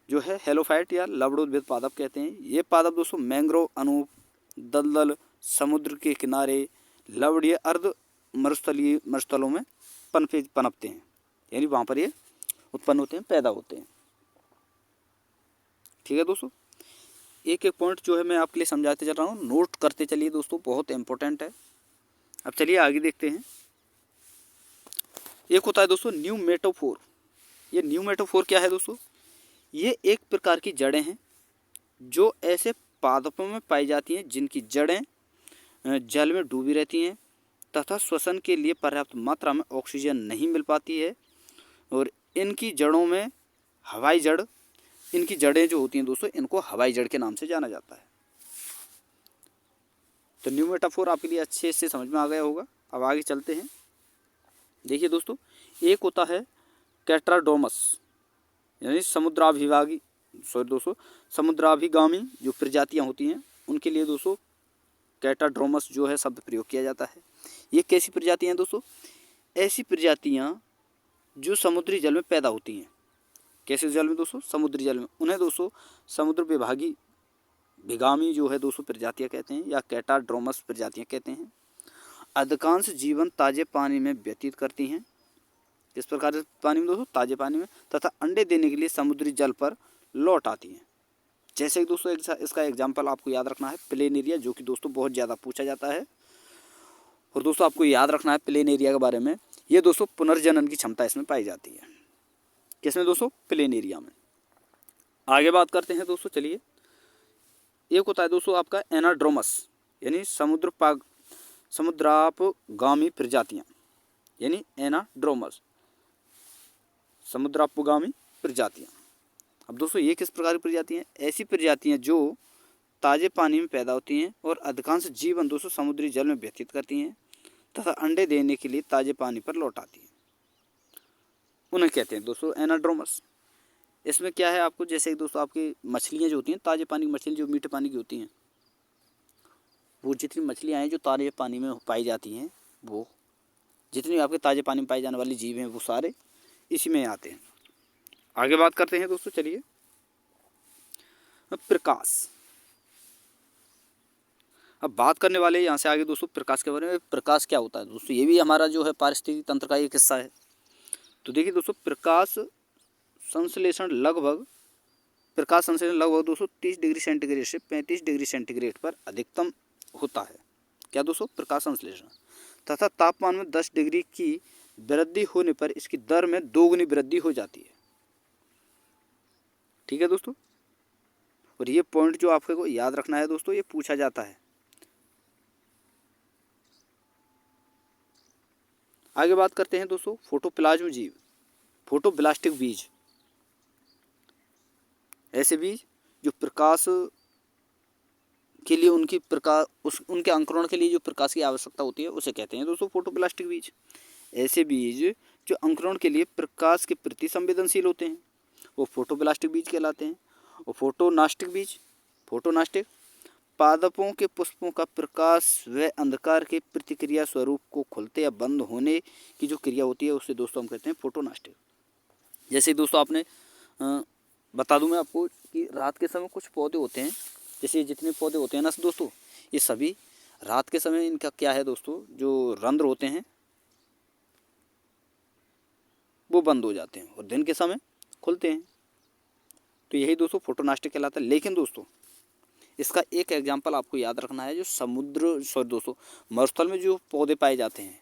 जो है हेलोफाइट या लवणोद्भिद पादप कहते हैं। ये पादप दोस्तों मैंग्रोव, अनूप, दलदल, समुद्र के किनारे, लवणीय अर्ध मरुस्थलों में पनपते हैं, यानी वहाँ पर ये उत्पन्न होते हैं, पैदा होते हैं। ठीक है दोस्तों, एक एक पॉइंट जो है मैं आपके लिए समझाते चल रहा हूँ, नोट करते चलिए दोस्तों, बहुत इंपॉर्टेंट है। अब चलिए आगे देखते हैं। एक होता है दोस्तों न्यूमेटोफोर। ये न्यूमेटोफोर क्या है दोस्तों? ये एक प्रकार की जड़ें हैं जो ऐसे पादपों में पाई जाती हैं जिनकी जड़ें जल में डूबी रहती हैं तथा श्वसन के लिए पर्याप्त मात्रा में ऑक्सीजन नहीं मिल पाती है। और इनकी जड़ों में हवाई जड़, इनकी जड़ें जो होती हैं दोस्तों, इनको हवाई जड़ के नाम से जाना जाता है। तो न्यूमेटाफोर आपके लिए अच्छे से समझ में आ गया होगा। अब आगे चलते हैं। देखिए दोस्तों, एक होता है कैट्राडोमस यानी समुद्राभिगामी जो प्रजातियां होती हैं, उनके लिए दोस्तों कैट्राडोमस जो है शब्द प्रयोग किया जाता है। ये कैसी प्रजातियां हैं दोस्तों? ऐसी प्रजातियां जो समुद्री जल में पैदा होती हैं। कैसे जल में दोस्तों? समुद्री जल में। उन्हें दोस्तों समुद्र भिगामी जो है दोस्तों प्रजातियां कहते हैं या कैट्राडोमस प्रजातियां कहते हैं। अधिकांश जीवन ताजे पानी में व्यतीत करती हैं। किस प्रकार से पानी में दोस्तों? ताजे पानी में, तथा अंडे देने के लिए समुद्री जल पर लौट आती हैं। जैसे कि दोस्तों इसका एग्जाम्पल आपको याद रखना है प्लेनेरिया, जो कि दोस्तों बहुत ज़्यादा पूछा जाता है। और दोस्तों आपको याद रखना है प्लेनेरिया के बारे में, ये दोस्तों पुनर्जनन की क्षमता इसमें पाई जाती है। किसमें दोस्तों? प्लेनेरिया में। आगे बात करते हैं दोस्तों, चलिए। एक होता है दोस्तों आपका एनाड्रोमस यानी समुद्रापगामी प्रजातियां, यानी एनाड्रोमस समुद्रापगामी प्रजातियां। अब दोस्तों ये किस प्रकार की प्रजातियां हैं? ऐसी प्रजातियां जो ताजे पानी में पैदा होती हैं और अधिकांश जीवन दोस्तों समुद्री जल में व्यतीत करती हैं तथा अंडे देने के लिए ताजे पानी पर लौट आती हैं, उन्हें कहते हैं दोस्तों एनाड्रोमस। इसमें क्या है आपको, जैसे कि दोस्तों आपकी मछलियाँ जो होती हैं, ताजे पानी की मछली जो मीठे पानी की होती हैं, वो जितनी मछलियाँ हैं जो ताजे पानी में पाई जाती हैं, वो जितनी आपके ताजे पानी में पाई जाने वाली जीव हैं, वो सारे इसी में आते हैं। आगे बात करते हैं दोस्तों, चलिए। प्रकाश अब बात करने वाले यहाँ से आगे दोस्तों प्रकाश के बारे में। प्रकाश क्या होता है दोस्तों, ये भी हमारा जो है पारिस्थितिक तंत्र का एक हिस्सा है। तो देखिए दोस्तों, प्रकाश संश्लेषण लगभग दोस्तों 30 डिग्री सेंटीग्रेड से 35 डिग्री सेंटीग्रेड पर अधिकतम होता है। क्या दोस्तों, प्रकाश संश्लेषण, तथा तापमान में 10 डिग्री की वृद्धि होने पर इसकी दर में 2 गुनी वृद्धि हो जाती है। ठीक है दोस्तों, और ये पॉइंट जो आपको याद रखना है दोस्तों, ये पूछा जाता है। आगे बात करते हैं दोस्तों फोटोप्लाज्म जीव, फोटोब्लास्टिक बीज। ऐसे बीज जो प्रकाश के लिए उनके अंकुरण के लिए जो प्रकाश की आवश्यकता होती है उसे कहते हैं दोस्तों फोटोप्लास्टिक बीज। ऐसे बीज जो अंकुरण के लिए प्रकाश के प्रति संवेदनशील होते हैं वो फोटोप्लास्टिक बीज कहलाते हैं। और फोटोनास्टिक पादपों के पुष्पों का प्रकाश व अंधकार के प्रतिक्रिया स्वरूप को खुलते या बंद होने की जो क्रिया होती है उसे दोस्तों हम कहते हैं फोटोनास्टिक। जैसे दोस्तों आपने बता दूं मैं आपको कि रात के समय कुछ पौधे होते हैं, जैसे जितने पौधे होते हैं ना दोस्तों, ये सभी रात के समय इनका क्या है दोस्तों, जो रंध्र होते हैं वो बंद हो जाते हैं और दिन के समय खुलते हैं। तो यही दोस्तों फोटोनास्टिक कहलाता है। लेकिन दोस्तों इसका एक एग्जाम्पल आपको याद रखना है, जो मरुस्थल में जो पौधे पाए जाते हैं,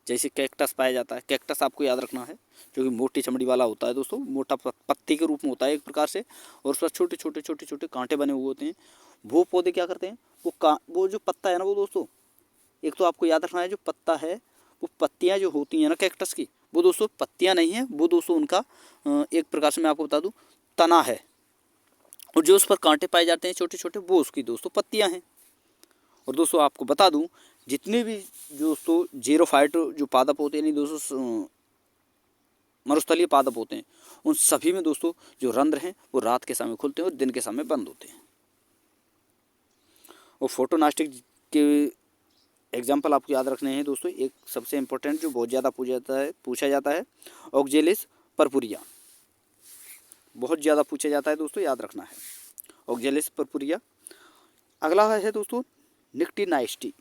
जैसे कैक्टस पाया जाता है। कैक्टस आपको याद रखना है, जो कि मोटी चमड़ी वाला होता है दोस्तों, मोटा पत्ती के रूप में होता है एक प्रकार से, और उस पर छोटे छोटे कांटे बने हुए होते हैं। वो पौधे क्या करते हैं, वो जो पत्ता है ना वो दोस्तों, एक तो आपको याद रखना है जो पत्ता है वो पत्तियाँ जो होती हैं ना कैक्टस की, वो दोस्तों पत्तियाँ नहीं हैं, वो दोस्तों उनका एक प्रकार से मैं आपको बता दूँ तना है, और जो उस पर कांटे पाए जाते हैं छोटे छोटे वो उसकी दोस्तों पत्तियाँ हैं। और दोस्तों आपको बता दूं जितने भी दोस्तों जीरोफाइट जो पादप होते हैं, यानी दोस्तों मरुस्थलीय पादप होते हैं, उन सभी में दोस्तों जो रंध्र हैं वो रात के समय खुलते हैं और दिन के समय बंद होते हैं। और फोटोनास्टिक के एग्जाम्पल आपको याद रखने हैं दोस्तों। एक सबसे इम्पोर्टेंट जो बहुत ज़्यादा पूछा जाता है ऑक्जेलिस परपुरिया, बहुत ज़्यादा पूछा जाता है दोस्तों, याद रखना है ऑक्जेलिस परपुरिया। अगला है दोस्तों निक्टिनास्टी,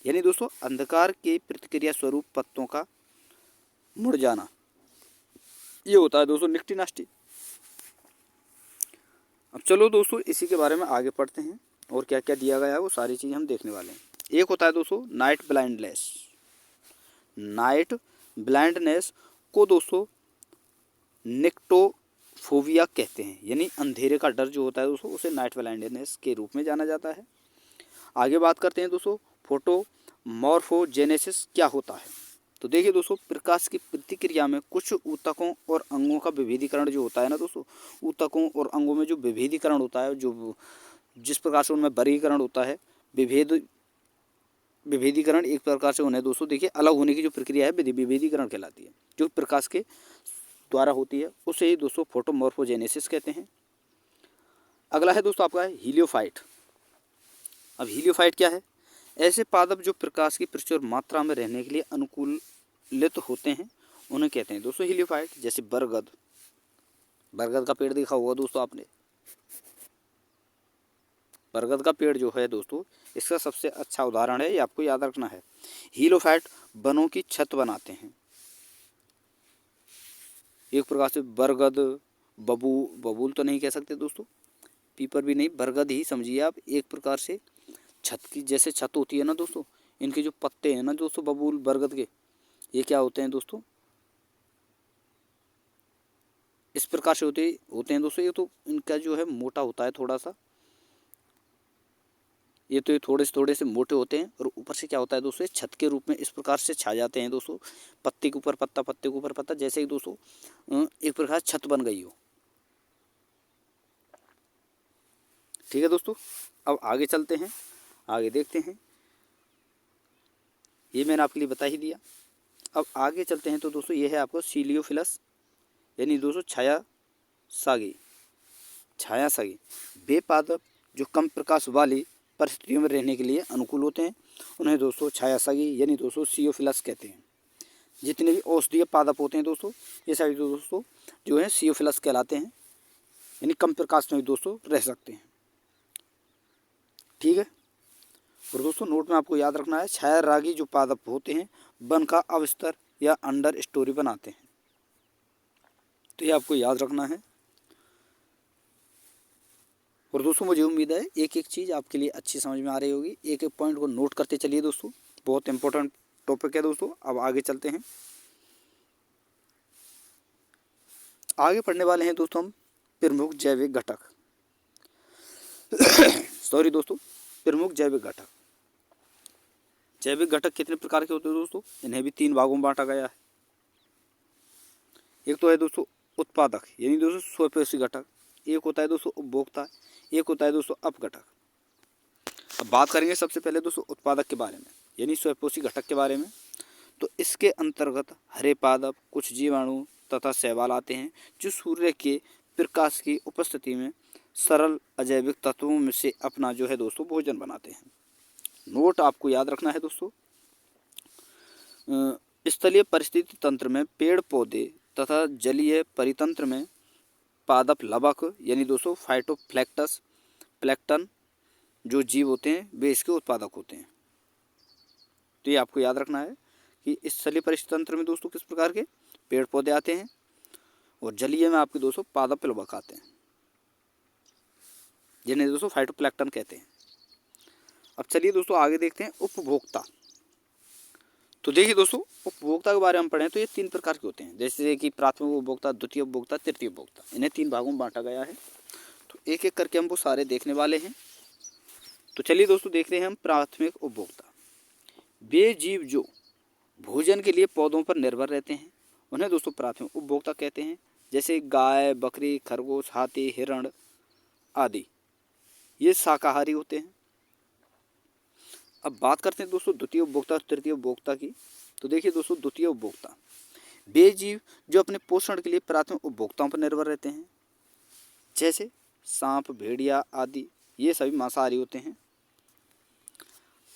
यानी दोस्तों अंधकार के प्रतिक्रिया स्वरूप पत्तों का मुड़ जाना, ये होता है दोस्तों निक्टिनास्टी। अब चलो दोस्तों इसी के बारे में आगे पढ़ते हैं और क्या क्या दिया गया है वो सारी चीज़ हम देखने वाले हैं। एक होता है दोस्तों नाइट ब्लाइंडनेस को दोस्तों निक्टोफोबिया कहते हैं, यानी अंधेरे का डर जो होता है दोस्तों उसे नाइट ब्लाइंडनेस के रूप में जाना जाता है। आगे बात करते हैं दोस्तों फोटोमॉर्फोजेनेसिस क्या होता है। तो देखिए दोस्तों, प्रकाश की प्रतिक्रिया में कुछ ऊतकों और अंगों का विभेदीकरण जो होता है ना दोस्तों, ऊतकों और अंगों में जो विभेदीकरण होता है, जो जिस प्रकार से उनमें वर्गीकरण होता है, विभेदीकरण एक प्रकार से उन्हें दोस्तों देखिए अलग होने की जो प्रक्रिया है विभेदीकरण कहलाती है, जो प्रकाश के द्वारा होती है उसे ही दोस्तों फोटोमॉर्फोजेनेसिस कहते हैं। अगला है दोस्तों आपका हीलियोफाइट। अब हीलियोफाइट क्या है, ऐसे पादप जो प्रकाश की प्रचुर मात्रा में रहने के लिए अनुकूलित होते हैं उन्हें कहते हैं दोस्तों हीलियोफाइट। जैसे बरगद का पेड़ देखा होगा दोस्तों आपने, बरगद का पेड़ जो है दोस्तों इसका सबसे अच्छा उदाहरण है, ये आपको याद रखना है। हीलियोफाइट वनों की छत बनाते हैं, एक प्रकार से बरगद, बबूल तो नहीं कह सकते दोस्तों, पीपर भी नहीं, बरगद ही समझिए आप। एक प्रकार से छत की जैसे छत होती है ना दोस्तों, इनके जो पत्ते हैं ना दोस्तों बबूल बरगद के, ये क्या होते हैं दोस्तों, इस प्रकार से होते हैं दोस्तों। ये तो इनका जो है मोटा होता है थोड़ा सा, ये तो ये थोड़े से मोटे होते हैं, और ऊपर से क्या होता है दोस्तों छत के रूप में इस प्रकार से छा जाते हैं दोस्तों, पत्ते के ऊपर पत्ता, पत्ते के ऊपर पत्ता, जैसे ही दोस्तों एक प्रकार छत बन गई हो। ठीक है दोस्तों, अब आगे चलते हैं, आगे देखते हैं, ये मैंने आपके लिए बता ही दिया। अब आगे चलते हैं तो दोस्तों ये है आपको सीलियोफिलस, यानी दोस्तों छाया सागी। वे पादप जो कम प्रकाश वाली परिस्थितियों में रहने के लिए अनुकूल होते हैं उन्हें दोस्तों छायासागी यानी दोस्तों सीओफिलस कहते हैं। जितने भी औषधीय पादप होते हैं दोस्तों ये सभी दोस्तों जो है सीओफिलस कहलाते हैं, यानी कम प्रकाश में भी दोस्तों रह सकते हैं। ठीक है। और दोस्तों नोट में आपको याद रखना है, छाया रागी जो पादप होते हैं वन का अवस्तर या अंडर स्टोरी बनाते हैं। तो ये आपको याद रखना है। और दोस्तों मुझे उम्मीद है एक एक चीज़ आपके लिए अच्छी समझ में आ रही होगी। एक एक पॉइंट को नोट करते चलिए दोस्तों, बहुत इंपॉर्टेंट टॉपिक है दोस्तों। अब आगे चलते हैं, आगे पढ़ने वाले हैं दोस्तों हम प्रमुख जैविक घटक सॉरी दोस्तों, प्रमुख जैविक घटक। जैविक घटक कितने प्रकार के होते हैं दोस्तों? इन्हें भी 3 भागों में बांटा गया है। एक तो है दोस्तों उत्पादक, यानी दोस्तों स्वयंपोषी घटक। एक होता है दोस्तों उपभोक्ता, एक होता है दोस्तों अपघटक। अब बात करेंगे सबसे पहले दोस्तों उत्पादक के बारे में, यानी स्वयंपोषी घटक के बारे में। तो इसके अंतर्गत हरे पादप, कुछ जीवाणु तथा शैवाल आते हैं जो सूर्य के प्रकाश की उपस्थिति में सरल अजैविक तत्वों में से अपना जो है दोस्तों भोजन बनाते हैं। नोट आपको याद रखना है दोस्तों, स्थलीय परिस्थिति तंत्र में पेड़ पौधे तथा जलीय परितंत्र में पादप लवक यानी दोस्तों फाइटोप्लैंक्टस प्लैंक्टन जो जीव होते हैं वे इसके उत्पादक होते हैं। तो ये आपको याद रखना है कि स्थलीय परिस्थिति तंत्र में दोस्तों किस प्रकार के पेड़ पौधे आते हैं, और जलीय में आपके दोस्तों पादप लवक आते हैं, जिन्हें दोस्तों फाइटोप्लैंक्टन कहते हैं। अब चलिए दोस्तों आगे देखते हैं उपभोक्ता। तो देखिए दोस्तों उपभोक्ता के बारे में पढ़ें तो ये 3 प्रकार के होते हैं, जैसे कि प्राथमिक उपभोक्ता, द्वितीय उपभोक्ता, तृतीय उपभोक्ता। इन्हें 3 भागों में बांटा गया है। तो एक एक करके हम वो सारे देखने वाले हैं। तो चलिए दोस्तों देखते हैं हम प्राथमिक उपभोक्ता। वे जीव जो भोजन के लिए पौधों पर निर्भर रहते हैं उन्हें दोस्तों प्राथमिक उपभोक्ता कहते हैं, जैसे गाय, बकरी, खरगोश, हाथी, हिरण आदि, ये शाकाहारी होते हैं। अब बात करते हैं दोस्तों द्वितीय उपभोक्ता और तृतीय उपभोक्ता की। तो देखिए दोस्तों द्वितीय उपभोक्ता वे जीव जो अपने पोषण के लिए प्राथमिक उपभोक्ताओं पर निर्भर रहते हैं, जैसे सांप, भेड़िया आदि, ये सभी मांसाहारी होते हैं।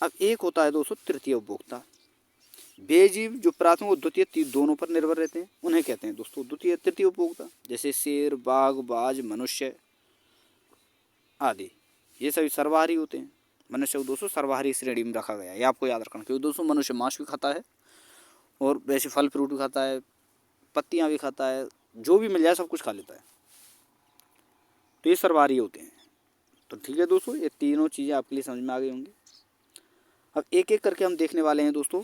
अब एक होता है दोस्तों तृतीय उपभोक्ता। वे जीव जो प्राथमिक और द्वितीय दोनों पर निर्भर रहते हैं उन्हें कहते हैं दोस्तों द्वितीय तृतीय उपभोक्ता, जैसे शेर, बाघ, बाज, मनुष्य आदि, ये सभी सर्वाहारी होते हैं। मनुष्य को दोस्तों सर्वाहारी श्रेणी में रखा गया है, ये आपको याद रखना, क्योंकि दोस्तों मनुष्य मांस भी खाता है और वैसे फल फ्रूट भी खाता है, पत्तियां भी खाता है, जो भी मिल जाए सब कुछ खा लेता है। तो ये सर्वाहारी होते हैं। तो ठीक है दोस्तों, ये तीनों चीज़ें आपके लिए समझ में आ गई होंगी। अब एक एक करके हम देखने वाले हैं दोस्तों,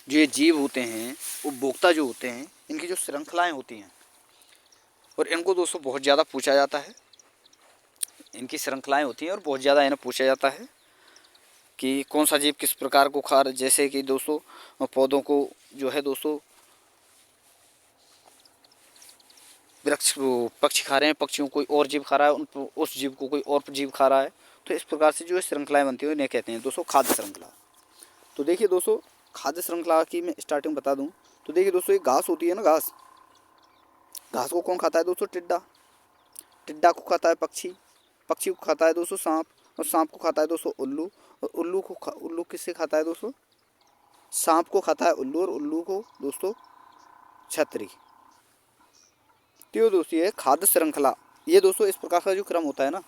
जो ये जीव होते हैं उपभोक्ता जो होते हैं इनकी जो श्रृंखलाएँ होती हैं, और इनको दोस्तों बहुत ज़्यादा पूछा जाता है। इनकी श्रृंखलाएँ होती हैं और बहुत ज़्यादा इन्हें पूछा जाता है कि कौन सा जीव किस प्रकार को खा रहा है। जैसे कि दोस्तों पौधों को जो है दोस्तों वृक्ष पक्षी खा रहे हैं, पक्षियों को कोई और जीव खा रहा है, उस जीव को कोई और जीव खा रहा है। तो इस प्रकार से जो है श्रृंखलाएँ बनती हैं इन्हें कहते हैं दोस्तों खाद्य श्रृंखला। तो देखिए दोस्तों खाद्य श्रृंखला की मैं स्टार्टिंग बता दूं तो देखिए दोस्तों, एक घास होती है ना, घास को कौन खाता है दोस्तों? टिड्डा। टिड्डा को खाता है पक्षी, पक्षी को खाता है दोस्तों सांप, और सांप को खाता है दोस्तों उल्लू, और उल्लू किससे खाता है दोस्तों? सांप को खाता है उल्लू, और उल्लू को दोस्तों छतरी। तो दोस्तों ये खाद्य श्रृंखला, ये दोस्तों इस प्रकार का जो क्रम होता है ना,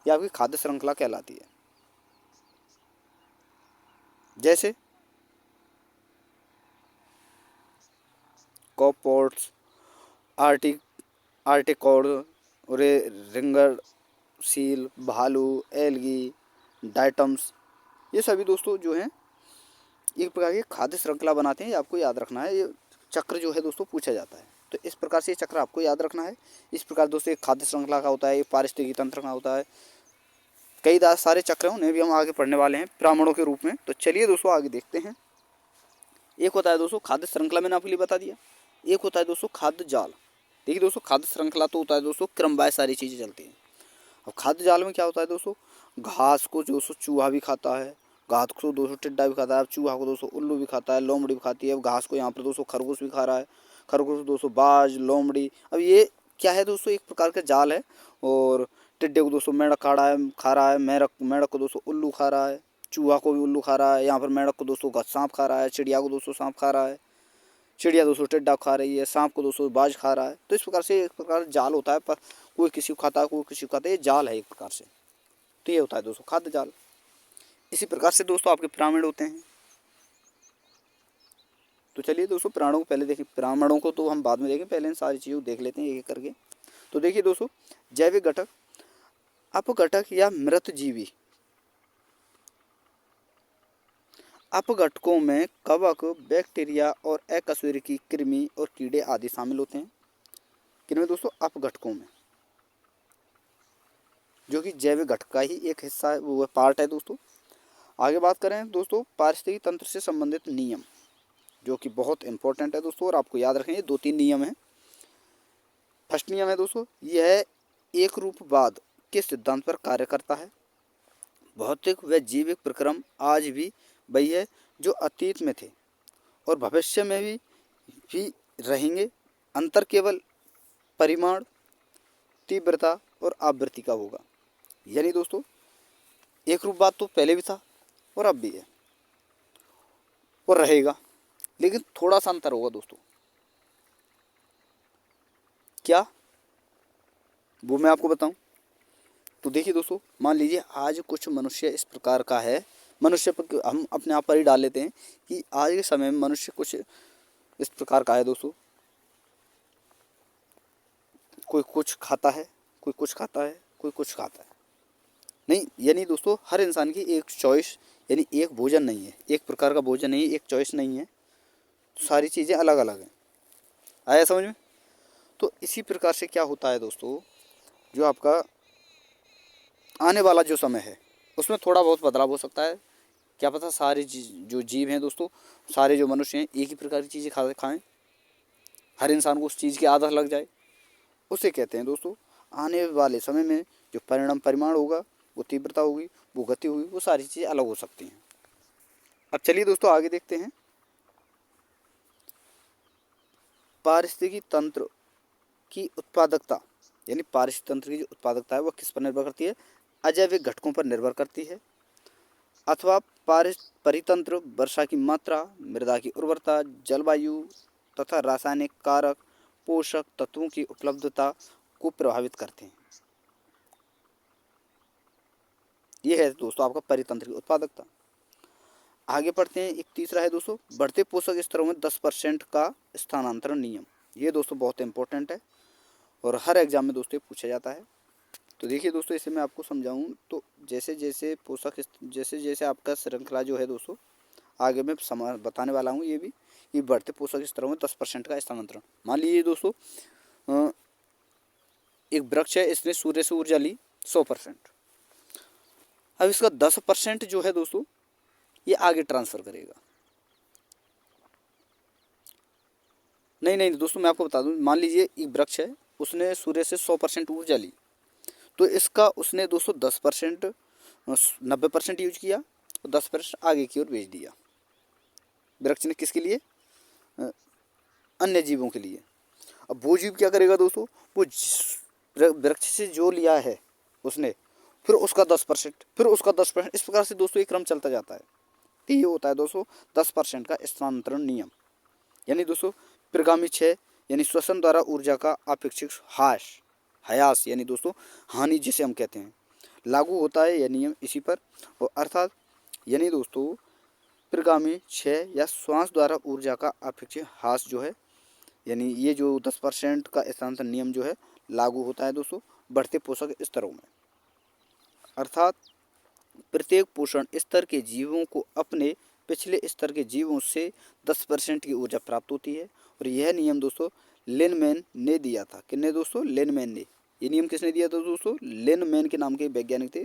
ये आपकी खाद्य श्रृंखला कहलाती है। जैसे कॉपपोर्ट्स, आर्टिकॉड, रिंगर सील, भालू, एल्गी, डाइटम्स, ये सभी दोस्तों जो हैं एक प्रकार की खाद्य श्रृंखला बनाते हैं। ये आपको याद रखना है, ये चक्र जो है दोस्तों पूछा जाता है। तो इस प्रकार से ये चक्र आपको याद रखना है। इस प्रकार दोस्तों एक खाद्य श्रृंखला का होता है, एक पारिस्थितिकी तंत्र का होता है, कई सारे चक्र हैं, उन्हें भी हम आगे पढ़ने वाले हैं ब्राह्मणों के रूप में। तो चलिए दोस्तों आगे देखते हैं। एक होता है दोस्तों खाद्य श्रृंखला, मैंने आपके लिए बता दिया। एक होता है दोस्तों खाद्य जाल। देखिए दोस्तों खाद्य श्रृंखला तो होता है दोस्तों क्रमवार सारी चीज़ें चलती हैं। अब खाद्य जाल में क्या होता है दोस्तों, घास को दोस्तों चूहा भी खाता है, घास को दोस्तों टिड्डा भी खाता है, चूहा को दोस्तों उल्लू भी खाता है, लोमड़ी भी खाती है। अब घास को यहाँ पर दोस्तों खरगोश भी खा रहा है, खरगोश दोस्तों बाज, लोमड़ी। अब ये क्या है दोस्तों, एक प्रकार का जाल है। और टिड्डे को दोस्तों मेंढक खा रहा है, मेंढक को दोस्तों उल्लू खा रहा है, चूहा को भी उल्लू खा रहा है, यहाँ पर मेंढक को दोस्तों सांप खा रहा है, चिड़िया को दोस्तों सांप खा रहा है, चिड़िया दोस्तों टिड्डा खा रही है, सांप को दोस्तों बाज खा रहा है। तो इस प्रकार से एक प्रकार जाल होता है, पर कोई किसी को खाता है, कोई किसी को खाता है, ये जाल है एक प्रकार से। तो ये होता है दोस्तों खाद्य जाल। इसी प्रकार से दोस्तों आपके पिरामिड होते हैं। तो चलिए दोस्तों प्राणों को पहले देखें, पिरामिडों को तो हम बाद में देखें, पहले इन सारी चीज़ों को देख लेते हैं एक एक करके। तो देखिए दोस्तों, जैविक घटक, अपघटक या मृत जीवी। अपघटकों में कवक, बैक्टीरिया और अकशेरुकी कृमि और कीड़े आदि शामिल होते हैं। किनमें दोस्तों? अपघटकों में, जो कि जैविक घटक का ही एक हिस्सा है, वो पार्ट है दोस्तों। आगे बात करें दोस्तों पारिस्थितिकी तंत्र से संबंधित नियम, जो कि बहुत इंपॉर्टेंट है दोस्तों, और आपको याद रखें ये 2-3 नियम हैं। फर्स्ट नियम है दोस्तों, यह एक रूपवाद के सिद्धांत पर कार्य करता है। भौतिक व जैविक प्रक्रम आज भी वही है जो अतीत में थे और भविष्य में भी रहेंगे। अंतर केवल परिमाण, तीव्रता और आवृत्ति का होगा। यानी दोस्तों एक रूपवाद तो पहले भी था और अब भी है और रहेगा, लेकिन थोड़ा सा अंतर होगा दोस्तों। क्या? वो मैं आपको बताऊं। तो देखिए दोस्तों, मान लीजिए आज कुछ मनुष्य इस प्रकार का है, मनुष्य पर हम अपने आप पर ही डाल लेते हैं कि आज के समय में मनुष्य कुछ इस प्रकार का है दोस्तों। कोई कुछ खाता है, कोई कुछ खाता है, कोई कुछ खाता है। नहीं, यानी दोस्तों हर इंसान की एक चॉइस, यानी एक भोजन नहीं है, एक प्रकार का भोजन नहीं है, एक चॉइस नहीं है, तो सारी चीज़ें अलग अलग हैं। आया समझ में? तो इसी प्रकार से क्या होता है दोस्तों, जो आपका आने वाला जो समय है उसमें थोड़ा बहुत बदलाव हो सकता है। क्या पता सारे जो जीव हैं दोस्तों, सारे जो मनुष्य हैं एक ही प्रकार की चीज़ें खाएं, हर इंसान को उस चीज़ की आदत लग जाए। उसे कहते हैं दोस्तों आने वाले समय में जो परिमाण होगा, वो तीव्रता होगी, वो गति होगी, वो सारी चीज़ें अलग हो सकती हैं। अब चलिए दोस्तों आगे देखते हैं। पारिस्थितिकी तंत्र की उत्पादकता, यानी पारिस्थितिक तंत्र की जो उत्पादकता है वो किस पर निर्भर करती है? अजैविक घटकों पर निर्भर करती है, अथवा परितंत्र वर्षा की मात्रा, मृदा की उर्वरता, जलवायु तथा रासायनिक कारक पोषक तत्वों की उपलब्धता को प्रभावित करते हैं। यह है दोस्तों आपका परितंत्र की उत्पादकता। आगे पढ़ते हैं, एक तीसरा है दोस्तों बढ़ते पोषक स्तरों में 10% का स्थानांतरण नियम। ये दोस्तों बहुत इंपॉर्टेंट है और हर एग्जाम में दोस्तों पूछा जाता है। तो देखिए दोस्तों इसे मैं आपको समझाऊं तो जैसे जैसे पोषक जैसे जैसे आपका श्रृंखला जो है दोस्तों आगे मैं बताने वाला हूँ, ये भी कि बढ़ते पोषक स्तरों में 10% का स्थानांतरण। मान लीजिए दोस्तों एक वृक्ष है, इसने सूर्य से ऊर्जा ली 100%। अब इसका 10% जो है दोस्तों ये आगे ट्रांसफ़र करेगा। नहीं दोस्तों मैं आपको बता दूं, मान लीजिए एक वृक्ष है, उसने सूर्य से 100% ऊर्जा ली, तो इसका उसने दोस्तों 10% 90% यूज किया और 10% आगे की ओर भेज दिया। वृक्ष ने किसके लिए? अन्य जीवों के लिए। अब वो जीव क्या करेगा दोस्तों, वो वृक्ष से जो लिया है उसने, फिर उसका 10%, फिर उसका 10%, इस प्रकार से दोस्तों एक क्रम चलता जाता है। तो ये होता है दोस्तों 10% का स्थानांतरण नियम। यानी दोस्तों प्रगामी 6 यानी श्वसन द्वारा ऊर्जा का अपेक्षित ह्रास यानी दोस्तों हानि जिसे हम कहते हैं, लागू होता है यह नियम इसी पर। और अर्थात यानी दोस्तों प्रगामी 6 या श्वास द्वारा ऊर्जा का अपेक्षित ह्रास जो है, यानी ये जो 10% का स्थानांतरण नियम जो है लागू होता है दोस्तों बढ़ते पोषक स्तरों में। अर्थात प्रत्येक पोषण स्तर के जीवों को अपने पिछले स्तर के जीवों से 10% की ऊर्जा प्राप्त होती है। और यह नियम दोस्तों लिनमैन ने दिया था। किसने दोस्तों? लिनमैन ने। ये नियम किसने दिया था दोस्तों? लिनमैन के नाम के वैज्ञानिक थे,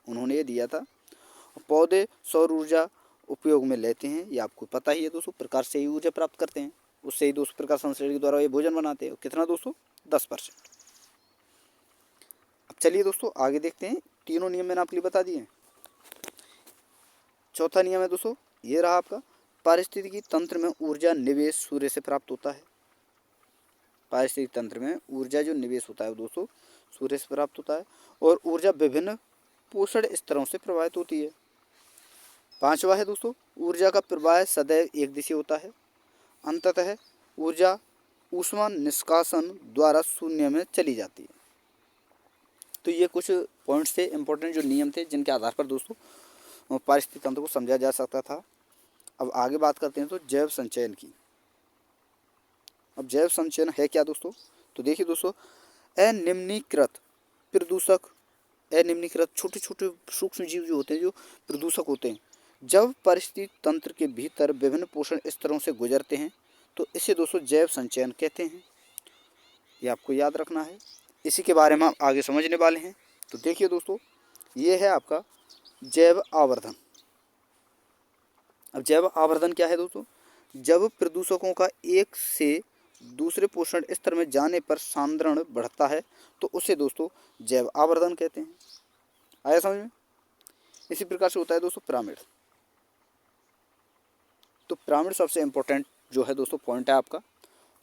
उन्होंने ये दिया था। पौधे सौर ऊर्जा उपयोग में लेते हैं, ये आपको पता ही है दोस्तों, प्रकाश से ही ऊर्जा प्राप्त करते हैं, उससे ही दोस्तों प्रकाश संश्लेषण के द्वारा ये भोजन बनाते हैं। कितना दोस्तों? 10%। अब चलिए दोस्तों आगे देखते हैं, तीनों नियम मैंने आपके लिए बता दिए। चौथा नियम है दोस्तों ये रहा आपका, पारिस्थितिकी तंत्र में ऊर्जा निवेश सूर्य से प्राप्त होता है। पारिस्थितिकी तंत्र में ऊर्जा जो निवेश होता है दोस्तों सूर्य से प्राप्त होता है, और ऊर्जा विभिन्न पोषण स्तरों से प्रभावित होती है। पांचवा है दोस्तों ऊर्जा का प्रवाह सदैव एक दिशीय होता है। अंततः ऊर्जा ऊष्मा निष्कासन द्वारा शून्य में चली जाती है। तो ये कुछ पॉइंट्स थे, इंपॉर्टेंट जो नियम थे, जिनके आधार पर दोस्तों पारिस्थितिक तंत्र को समझा जा सकता था। अब आगे बात करते हैं तो जैव संचयन की। अब जैव संचयन है क्या दोस्तों? तो देखिए दोस्तों, अनिम्नीकृत प्रदूषक, अनिम्नीकृत छोटे छोटे सूक्ष्म जीव जो होते हैं, जो प्रदूषक होते हैं, जब पारिस्थितिक तंत्र के भीतर विभिन्न पोषण स्तरों से गुजरते हैं तो इसे दोस्तों जैव संचयन कहते हैं। ये आपको याद रखना है। इसी के बारे में हम आगे समझने वाले हैं। तो देखिए दोस्तों, ये है आपका जैव आवर्धन। अब जैव आवर्धन क्या है दोस्तों? जब प्रदूषकों का एक से दूसरे पोषण स्तर में जाने पर सांद्रण बढ़ता है तो उसे दोस्तों जैव आवर्धन कहते हैं। आया समझ में? इसी प्रकार से होता है दोस्तों पिरामिड। तो पिरामिड सबसे इम्पोर्टेंट जो है दोस्तों पॉइंट है आपका,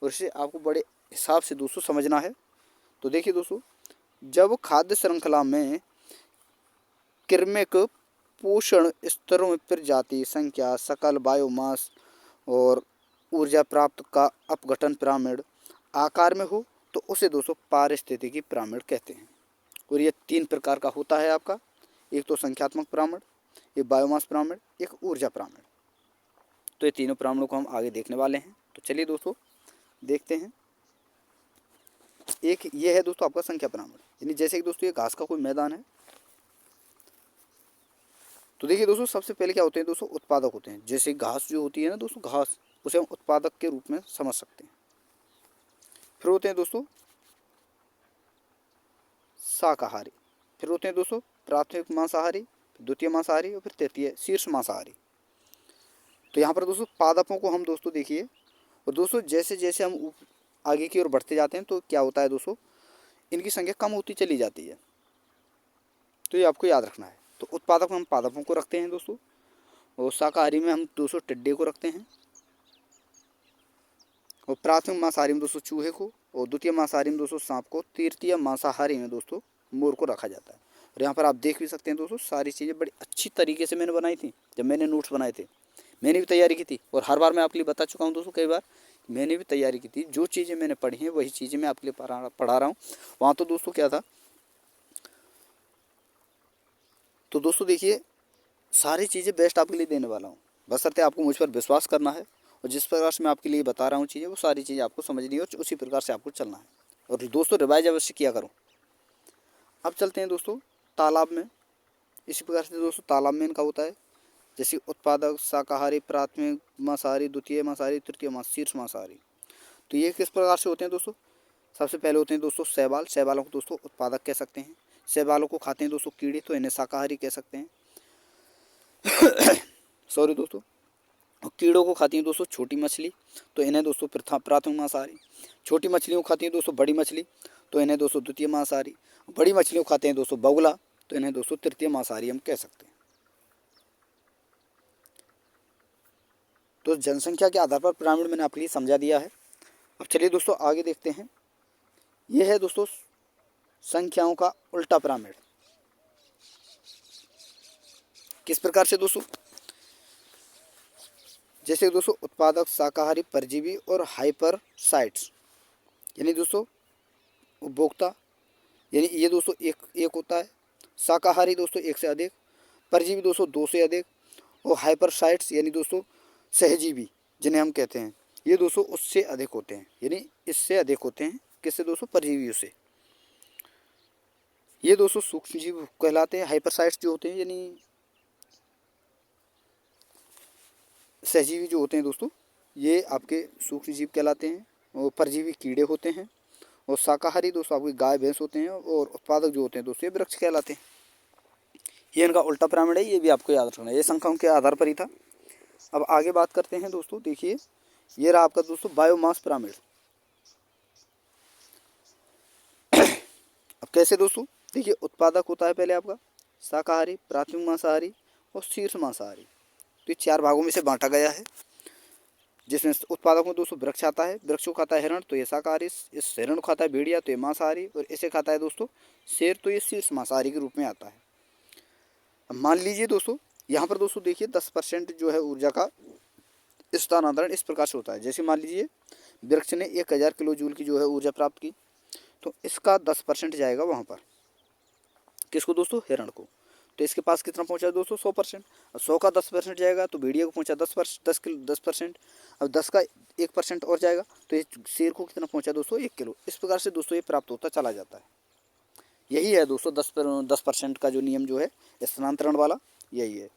और इसे आपको बड़े हिसाब से दोस्तों समझना है। तो देखिए दोस्तों, जब खाद्य श्रृंखला में क्रमिक पोषण स्तरों में प्रजाति संख्या, सकल बायोमास और ऊर्जा प्राप्त का अपघटन पिरामिड आकार में हो तो उसे दोस्तों पारिस्थितिकी पिरामिड कहते हैं। और ये 3 प्रकार का होता है आपका, एक तो संख्यात्मक पिरामिड, एक बायोमास पिरामिड, एक ऊर्जा पिरामिड। तो ये तीनों पिरामिडों को हम आगे देखने वाले हैं। तो चलिए दोस्तों देखते हैं। एक ये है दोस्तों आपका संख्या पिरामिड, यानी जैसे कि दोस्तों ये घास का कोई मैदान है। तो देखिए दोस्तों, सबसे पहले क्या होते हैं दोस्तों? उत्पादक होते हैं। जैसे घास जो होती है ना दोस्तों, घास, उसे हम उत्पादक के रूप में समझ सकते हैं। फिर होते हैं दोस्तों शाकाहारी, फिर होते हैं दोस्तों प्राथमिक मांसाहारी, द्वितीय मांसाहारी और फिर तृतीय शीर्ष मांसाहारी। तो यहाँ पर दोस्तों पादपों को हम दोस्तों देखिए, और दोस्तों जैसे जैसे हम आगे की ओर बढ़ते जाते हैं तो क्या होता है दोस्तों, इनकी संख्या कम होती चली जाती है। तो ये आपको याद रखना है। तो उत्पादक में हम पादपों को रखते हैं दोस्तों, और शाकाहारी में हम दोस्तों टिड्डे को रखते हैं, और प्राथमिक मांसाहारी में दोस्तों चूहे को, और द्वितीय मांसाहारी में दोस्तों सांप को, तृतीय मांसाहारी में दोस्तों मोर को रखा जाता है। और यहाँ पर आप देख भी सकते हैं दोस्तों, सारी चीज़ें बड़ी अच्छी तरीके से मैंने बनाई थी। जब मैंने नोट्स बनाए थे, मैंने भी तैयारी की थी, और हर बार मैं आपके लिए बता चुका हूँ दोस्तों, कई बार मैंने भी तैयारी की थी। जो चीज़ें मैंने पढ़ी हैं वही चीज़ें मैं आपके लिए पढ़ा रहा हूँ। वहाँ तो दोस्तों क्या था, तो दोस्तों देखिए सारी चीज़ें बेस्ट आपके लिए देने वाला हूँ, बशर्ते आपको मुझ पर विश्वास करना है, और जिस प्रकार से मैं आपके लिए बता रहा हूँ चीज़ें, वो सारी चीज़ें आपको समझनी है और उसी प्रकार से आपको चलना है। और दोस्तों रिवाइज अवश्य किया करो। अब चलते हैं दोस्तों तालाब में। इसी प्रकार से दोस्तों तालाब में इनका होता है, जैसे उत्पादक, शाकाहारी, प्राथमिक मांसाहारी, द्वितीय मांसाहारी, तृतीय शीर्ष मांसाहारी। तो ये किस प्रकार से होते हैं दोस्तों? सबसे पहले होते हैं दोस्तों शैवाल। शैवालों को दोस्तों उत्पादक कह सकते हैं। शैवालों को खाते हैं दोस्तों कीड़े, तो इन्हें शाकाहारी कह सकते हैं। सॉरी दोस्तों। और कीड़ों को खाती हैं दोस्तों छोटी मछली, तो इन्हें दोस्तों प्राथमिक मांसाहारी। छोटी मछलियों को खाती हैं दोस्तों बड़ी मछली, तो इन्हें दोस्तों द्वितीय मांसाहारी। बड़ी मछलियों को खाते हैं दोस्तों बगुला, तो इन्हें दोस्तों तृतीय मांसाहारी हम कह सकते हैं। तो जनसंख्या के आधार पर पिरामिड मैंने आपके लिए समझा दिया है। अब चलिए दोस्तों आगे देखते हैं। यह है दोस्तों संख्याओं का उल्टा पिरामिड। किस प्रकार से दोस्तों? जैसे दोस्तों उत्पादक, शाकाहारी, परजीवी और हाइपरसाइट्स, यानी दोस्तों उपभोक्ता, यानी ये दोस्तों एक होता है। शाकाहारी दोस्तों 1 से अधिक, परजीवी दोस्तों 2 से अधिक, और हाइपरसाइट्स यानी दोस्तों सहजीवी जिन्हें हम कहते हैं, ये दोस्तों उससे अधिक होते हैं, यानी इससे अधिक होते हैं। किससे दोस्तों? परजीवियों से। ये दोस्तों सूक्ष्म जीव कहलाते हैं। हाइपरसाइट्स जो होते हैं यानी सहजीवी जो होते हैं दोस्तों, ये आपके सूक्ष्म जीव कहलाते हैं, और परजीवी कीड़े होते हैं। और शाकाहारी दोस्तों आपके गाय भैंस होते हैं, और उत्पादक जो होते हैं दोस्तों ये वृक्ष कहलाते हैं। ये इनका उल्टा पिरामिड है, ये भी आपको याद रखना है। ये संख्याओं के आधार पर ही था। अब आगे बात करते हैं दोस्तों। देखिए ये रहा आपका दोस्तों बायोमास पिरामिड। अब कैसे दोस्तों? देखिए उत्पादक होता है पहले आपका शाकाहारी, प्राथमिक मांसाहारी और शीर्ष मांसाहारी। तो ये 4 भागों में से बांटा गया है, जिसमें उत्पादक में दोस्तों वृक्ष आता है। वृक्ष को खाता है हिरण, तो ये शाकाहारी। इस हिरण को खाता है भेड़िया, तो ये मांसाहारी। और इसे खाता है दोस्तों शेर, तो ये शीर्ष मांसाहारी के रूप में आता है। अब मान लीजिए दोस्तों यहाँ पर दोस्तों देखिए 10% जो है ऊर्जा का स्थानांतरण इस प्रकार से होता है। जैसे मान लीजिए वृक्ष ने 1000 किलो जूल की जो है ऊर्जा प्राप्त की, तो इसका 10% जाएगा वहाँ पर। किसको दोस्तों? हिरण को। तो इसके पास कितना पहुंचा दोस्तों 100%। अब 100 का 10% जाएगा तो भेड़िया को पहुंचा 10%। अब 10 का 1% और जाएगा तो ये शेर को कितना पहुंचा दोस्तों 1 किलो। इस प्रकार से दोस्तों ये प्राप्त होता चला जाता है। यही है दोस्तों 10% का जो नियम जो है स्थानांतरण वाला, यही है।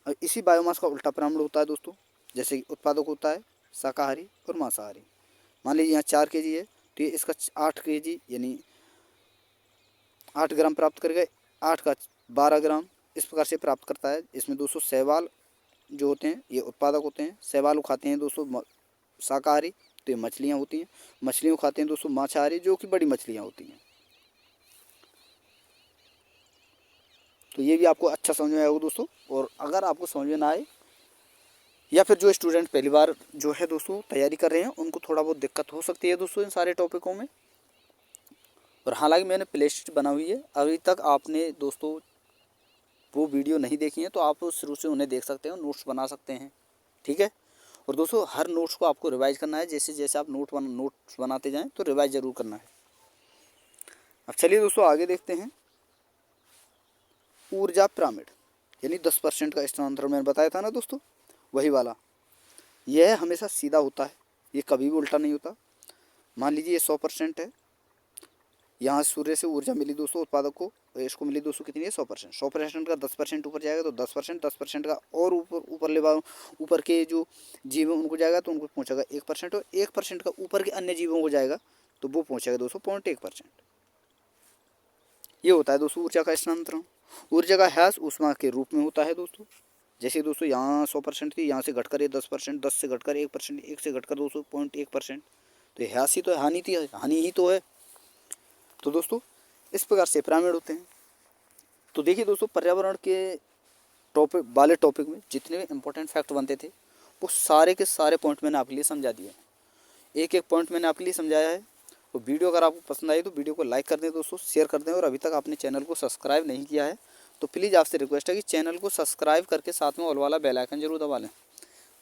अब इसी बायोमास का उल्टा पिरामिड होता है दोस्तों। जैसे कि उत्पादक होता है शाकाहारी और मांसाहारी। मान लीजिए यहाँ 4 kg है तो ये इसका 8 kg यानी 8 ग्राम प्राप्त करेगा, 8 का 12 ग्राम, इस प्रकार से प्राप्त करता है। इसमें दोस्तों शैवाल जो होते हैं ये उत्पादक होते हैं। शैवाल को खाते हैं दोस्तों शाकाहारी, तो ये मछलियाँ होती हैं। मछलियों को खाते हैं दोस्तों मांसाहारी, जो कि बड़ी मछलियाँ होती हैं। तो ये भी आपको अच्छा समझ में आएगा दोस्तों। और अगर आपको समझ में ना आए या फिर जो स्टूडेंट पहली बार जो है दोस्तों तैयारी कर रहे हैं उनको थोड़ा बहुत दिक्कत हो सकती है दोस्तों इन सारे टॉपिकों में। और हालांकि मैंने प्लेलिस्ट बना हुई है, अभी तक आपने दोस्तों वो वीडियो नहीं देखी है तो आप शुरू से उन्हें देख सकते हो, नोट्स बना सकते हैं, ठीक है। और दोस्तों हर नोट्स को आपको रिवाइज करना है, जैसे जैसे आप नोट्स बनाते जाएँ तो रिवाइज ज़रूर करना है। अब चलिए दोस्तों आगे देखते हैं। ऊर्जा पिरामिड यानी 10% का स्थानांतरण मैंने बताया था ना दोस्तों, वही वाला। यह हमेशा सीधा होता है, ये कभी भी उल्टा नहीं होता। मान लीजिए ये 100% है, यहाँ सूर्य से ऊर्जा मिली दोस्तों उत्पादक को, इसको मिली दोस्तों कितनी है 100%। 100% का 10% ऊपर जाएगा तो 10% का और ऊपर के जो जीव हैं उनको जाएगा तो उनको पहुँचेगा 1%, और 1% का ऊपर के अन्य जीवों को जाएगा तो वो पहुँचेगा दोस्तों 0.1%। ये होता है दोस्तों ऊर्जा का स्थानांतरण। ऊर्जा का ह्रास ऊष्मा के रूप में होता है दोस्तों। जैसे दोस्तों यहाँ 100% थी, यहाँ से घटकर ये 10%, 10 से घटकर 1%, 1 से घटकर दोस्तों 0.1%, तो ये ह्रास ही तो है, हानि ही तो है। तो दोस्तों इस प्रकार से पिरामिड होते हैं। तो देखिए दोस्तों पर्यावरण के टॉपिक में जितने भी इम्पोर्टेंट फैक्ट बनते थे वो सारे के सारे पॉइंट मैंने आपके लिए समझा दिए हैं। एक एक पॉइंट मैंने आपके लिए समझाया है। तो वीडियो अगर आपको पसंद आई तो वीडियो को लाइक कर दें दोस्तों, शेयर कर दें। और अभी तक आपने चैनल को सब्सक्राइब नहीं किया है तो प्लीज़ आपसे रिक्वेस्ट है कि चैनल को सब्सक्राइब करके साथ में ऑल वाला बेल आइकन जरूर दबा लें,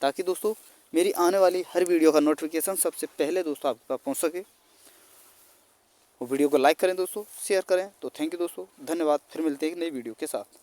ताकि दोस्तों मेरी आने वाली हर वीडियो का नोटिफिकेशन सबसे पहले दोस्तों आपके पास पहुँच सके। वो वीडियो को लाइक करें दोस्तों, शेयर करें। तो थैंक यू दोस्तों, धन्यवाद। फिर मिलते हैं एक नई वीडियो के साथ।